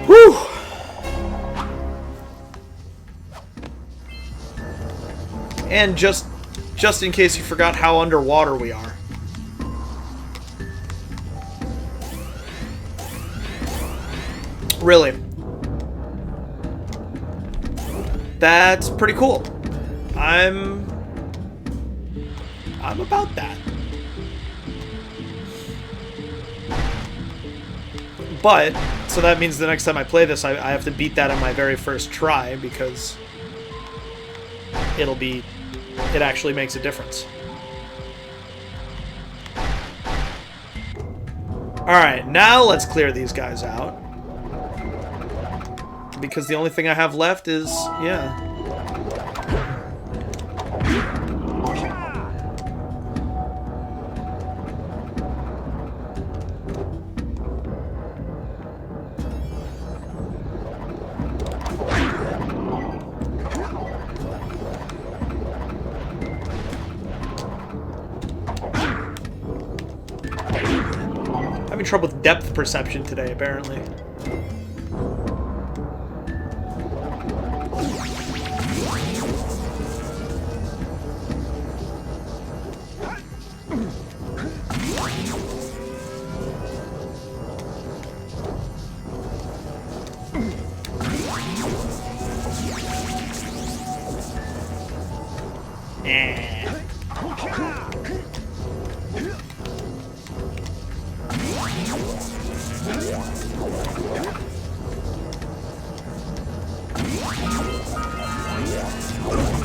Whew! And just in case you forgot how underwater we are. Really. That's pretty cool. I'm about that. But, so that means the next time I play this, I have to beat that on my very first try, because it actually makes a difference. Alright, now let's clear these guys out. Because the only thing I have left is, yeah. Having trouble with depth perception today, apparently.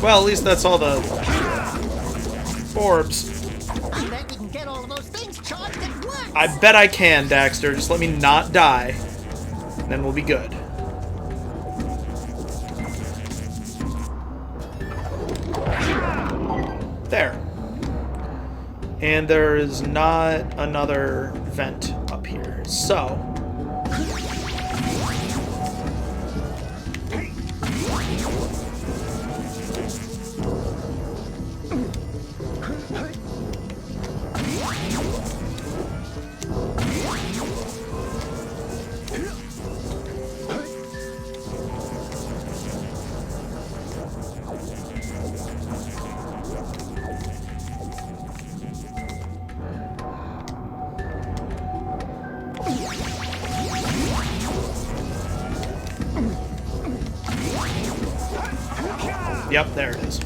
Well, at least that's all the orbs.
I bet we can get all of those things charged at once.
I bet I can, Daxter. Just let me not die. And then we'll be good. There. And there is not another vent up here. So... Yep, there it is.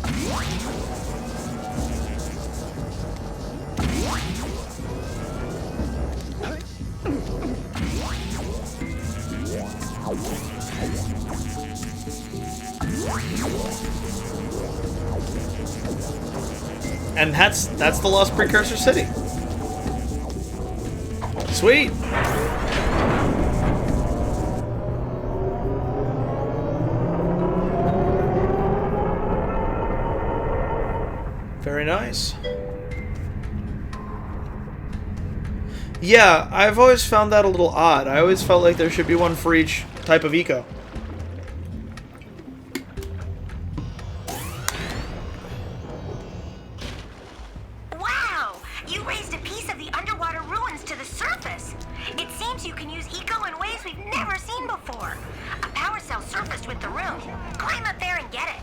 And that's the Lost Precursor City. Sweet. Very nice. Yeah, I've always found that a little odd. I always felt like there should be one for each type of eco.
Wow! You raised a piece of the underwater ruins to the surface. It seems you can use eco in ways we've never seen before. A power cell surfaced with the room. Climb up there and get it.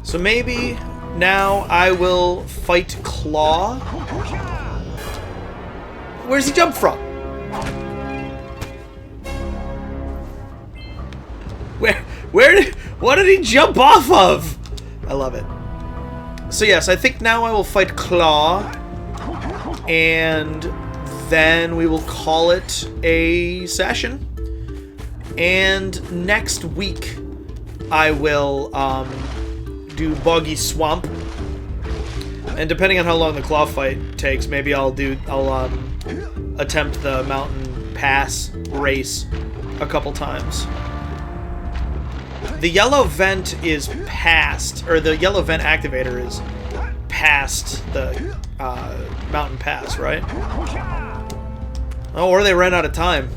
So maybe now I will fight Claw. Where's he jump from? What did he jump off of? I love it. So yes, I think now I will fight Claw, and then we will call it a session. And next week I will do Boggy Swamp, and depending on how long the Claw fight takes, maybe I'll attempt the Mountain Pass race a couple times. The yellow vent is past, or the yellow vent activator is past the mountain pass, right? Oh, or they ran out of time.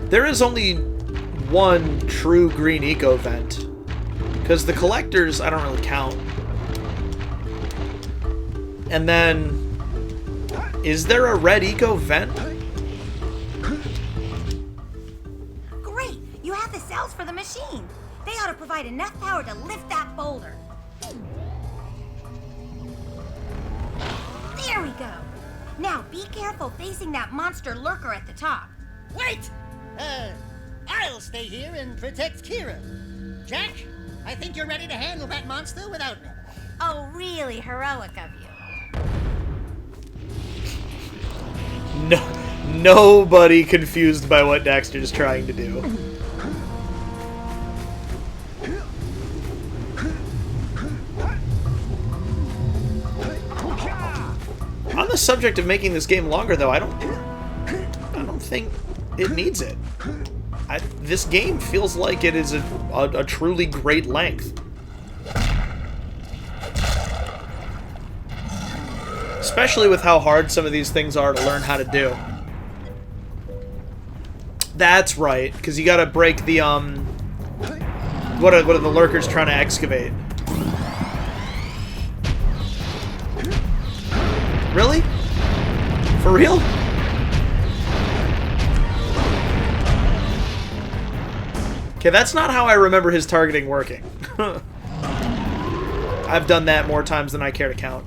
There is only one true green eco vent, because the collectors I don't really count. And then, is there a red eco vent?
Great! You have the cells for the machine. They ought to provide enough power to lift that boulder. There we go. Now be careful facing that monster lurker at the top.
Wait! I'll stay here and protect Kira. Jack, I think you're ready to handle that monster without me.
Oh, really heroic of you.
No, nobody confused by what Daxter's trying to do. On the subject of making this game longer, though, I don't think it needs it. This game feels like it is a truly great length. Especially with how hard some of these things are to learn how to do. That's right, because you gotta break the, what are the lurkers trying to excavate? Really? For real? Okay, that's not how I remember his targeting working. I've done that more times than I care to count.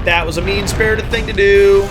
That was a mean-spirited thing to do.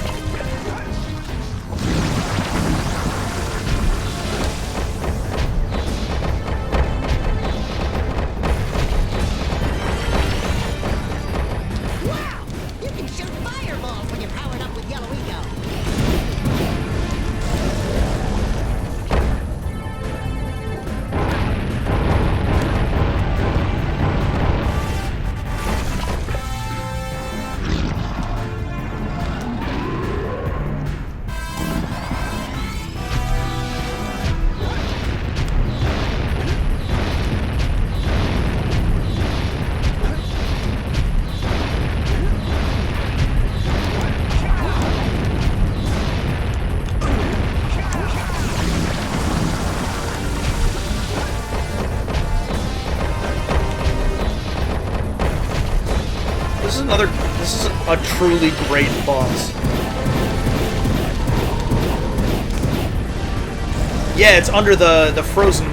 This is a truly great boss. Yeah, it's under the frozen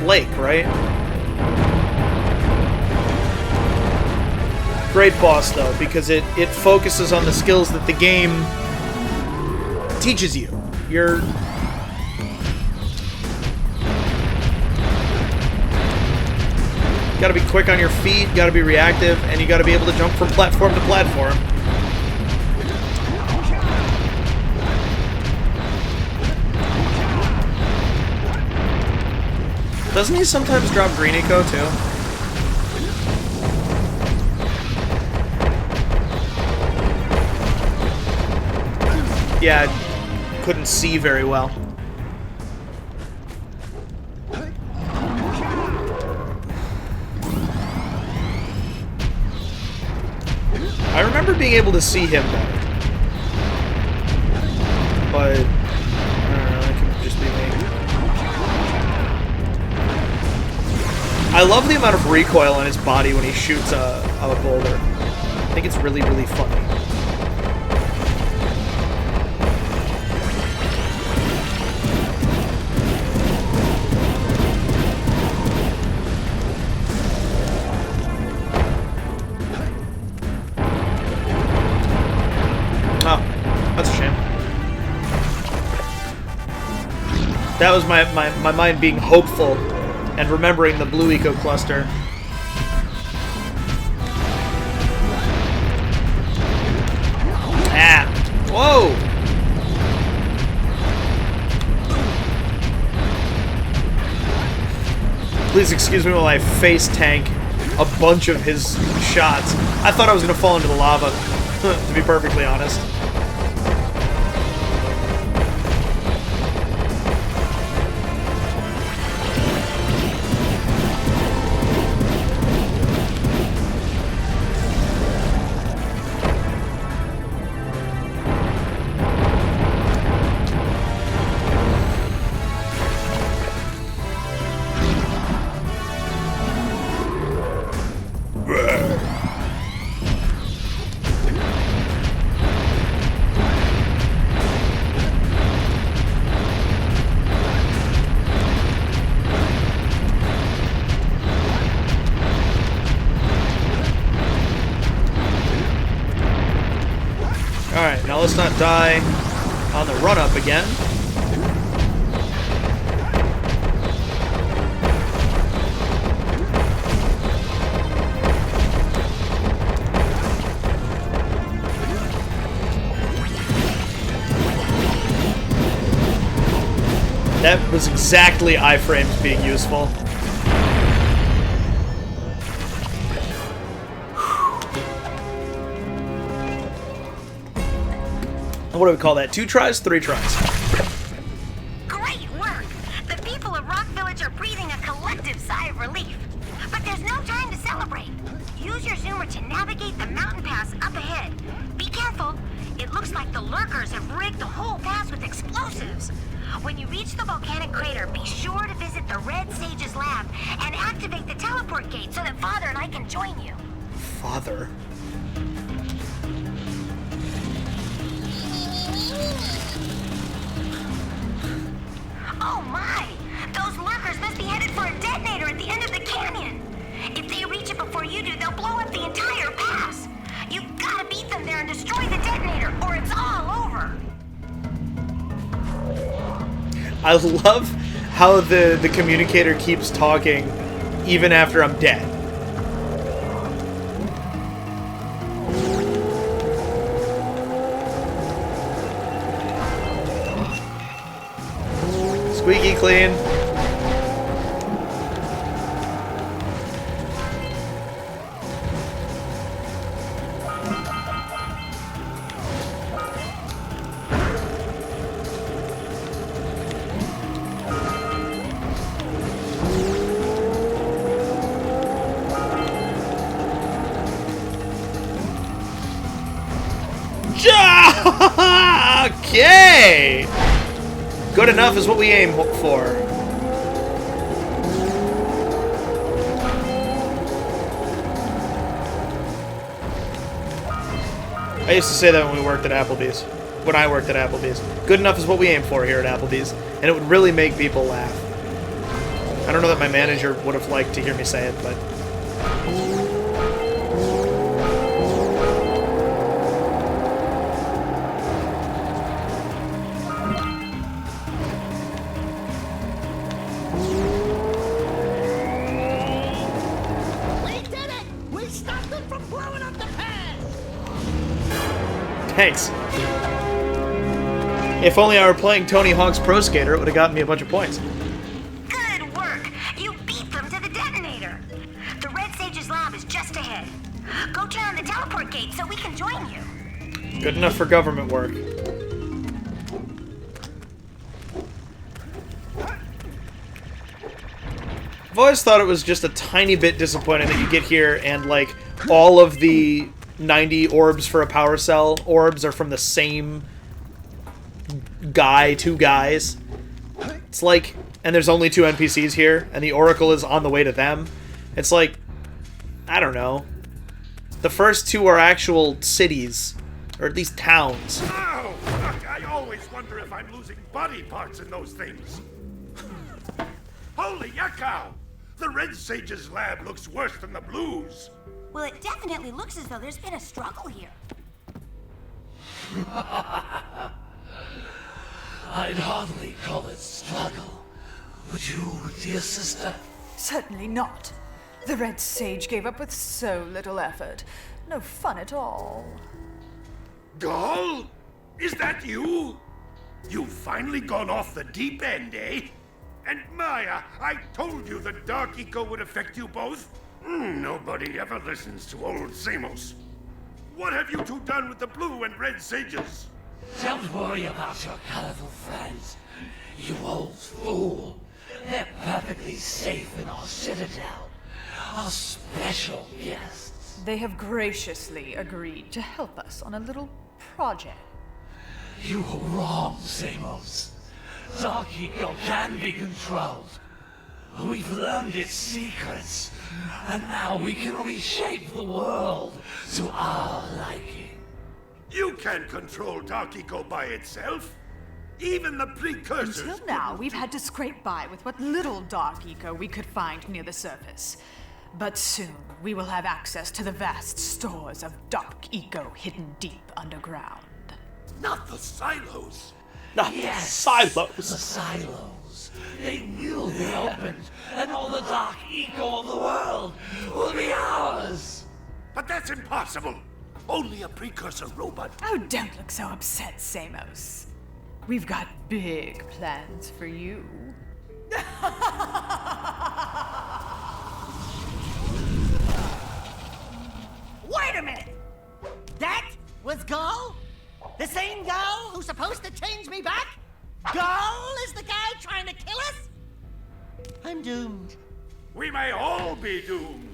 lake, right? Great boss, though, because it focuses on the skills that the game teaches you. You're... Gotta be quick on your feet, gotta be reactive, and you gotta be able to jump from platform to platform. Doesn't he sometimes drop green eco, too? Yeah, I couldn't see very well. I remember being able to see him better. But, I don't know, that could just be me. I love the amount of recoil on his body when he shoots a boulder. I think it's really, really funny. That was my mind being hopeful and remembering the blue eco cluster. Ah! Whoa! Please excuse me while I face tank a bunch of his shots. I thought I was going to fall into the lava, to be perfectly honest. Alright, now let's not die on the run-up again. That was exactly iframes being useful. What do we call that? 2 tries? 3 tries.
Great work! The people of Rock Village are breathing a collective sigh of relief. But there's no time to celebrate. Use your zoomer to navigate the mountain pass up ahead. Be careful. It looks like the lurkers have rigged the whole pass with explosives. When you reach the volcanic crater, be sure to visit the Red Sage's lab and activate the teleport gate so that Father and I can join you.
Father?
Oh my! Those lurkers must be headed for a detonator at the end of the canyon. If they reach it before you do, they'll blow up the entire pass. You've got to beat them there and destroy the detonator, or it's all over.
I love how the communicator keeps talking even after I'm dead. Squeaky clean. Okay! Good enough is what we aim for. I used to say that when we worked at Applebee's. When I worked at Applebee's. Good enough is what we aim for here at Applebee's. And it would really make people laugh. I don't know that my manager would have liked to hear me say it, but... Thanks. If only I were playing Tony Hawk's Pro Skater, it would have gotten me a bunch of points.
Good work! You beat them to the detonator. The Red Sage's lab is just ahead. Go turn on the teleport gate so we can join you.
Good enough for government work. I've always thought it was just a tiny bit disappointing that you get here and, like, all of the 90 orbs for a power cell orbs are from the same guy, 2 guys. It's like, and there's only 2 NPCs here, and the Oracle is on the way to them. It's like, I don't know. The first 2 are actual cities, or at least towns.
Oh, fuck, I always wonder if I'm losing body parts in those things. Holy yakkow! The Red Sage's lab looks worse than the Blues.
Well, it definitely looks as though there's been a struggle here.
I'd hardly call it struggle. Would you, dear sister?
Certainly not. The Red Sage gave up with so little effort. No fun at all.
Gall? Is that you? You've finally gone off the deep end, eh? And Maya, I told you the Dark Eco would affect you both. Nobody ever listens to old Samos. What have you two done with the blue and red sages?
Don't worry about your colorful friends, you old fool. They're perfectly safe in our citadel. Our special guests.
They have graciously agreed to help us on a little project.
You were wrong, Samos. Dark Eco can be controlled. We've learned its secrets, and now we can reshape the world to our liking.
You can't control Dark Eco by itself. Even the precursors.
Until now, we've had to scrape by with what little Dark Eco we could find near the surface. But soon, we will have access to the vast stores of Dark Eco hidden deep underground.
Not the silos.
Not the silos.
The silos. They will be opened, and all the Dark Eco of the world will be ours.
But that's impossible. Only a precursor robot.
Oh, don't look so upset, Samos. We've got big plans for you.
Wait a minute! That was Gull? The same Gull who's supposed to change me back? Gull is the guy trying to kill us? I'm doomed.
We may all be doomed.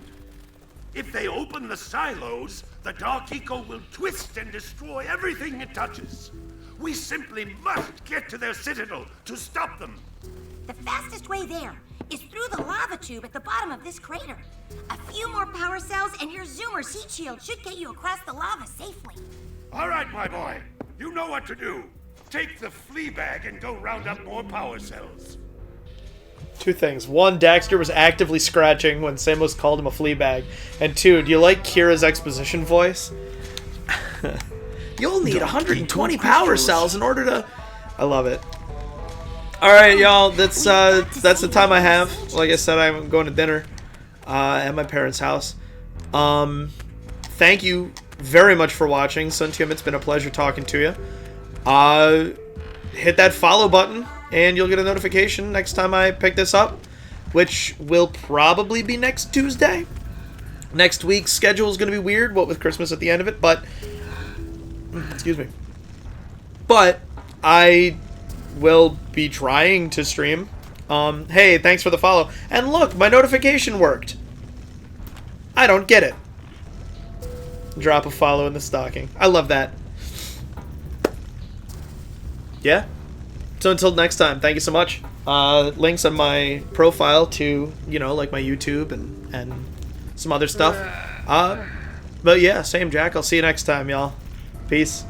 If they open the silos, the Dark Eco will twist and destroy everything it touches. We simply must get to their citadel to stop them.
The fastest way there is through the lava tube at the bottom of this crater. A few more power cells and your Zoomer's heat shield should get you across the lava safely.
All right, my boy. You know what to do. Take the flea bag and go round up more power cells.
Two things. One, Daxter was actively scratching when Samos called him a flea bag. And two, do you like Kira's exposition voice? You'll need 120 power cells in order to... I love it. Alright, y'all. That's the time I have. Like I said, I'm going to dinner at my parents' house. Thank you very much for watching. Suntium, it's been a pleasure talking to you. Hit that follow button, and you'll get a notification next time I pick this up, which will probably be next Tuesday. Next week's schedule is going to be weird, what with Christmas at the end of it, but... Excuse me. But I will be trying to stream. Hey, thanks for the follow. And look, my notification worked. I don't get it. Drop a follow in the stocking. I love that. Yeah? So until next time, thank you so much. Links on my profile to, you know, like my YouTube and some other stuff. But yeah, same Jack. I'll see you next time, y'all. Peace.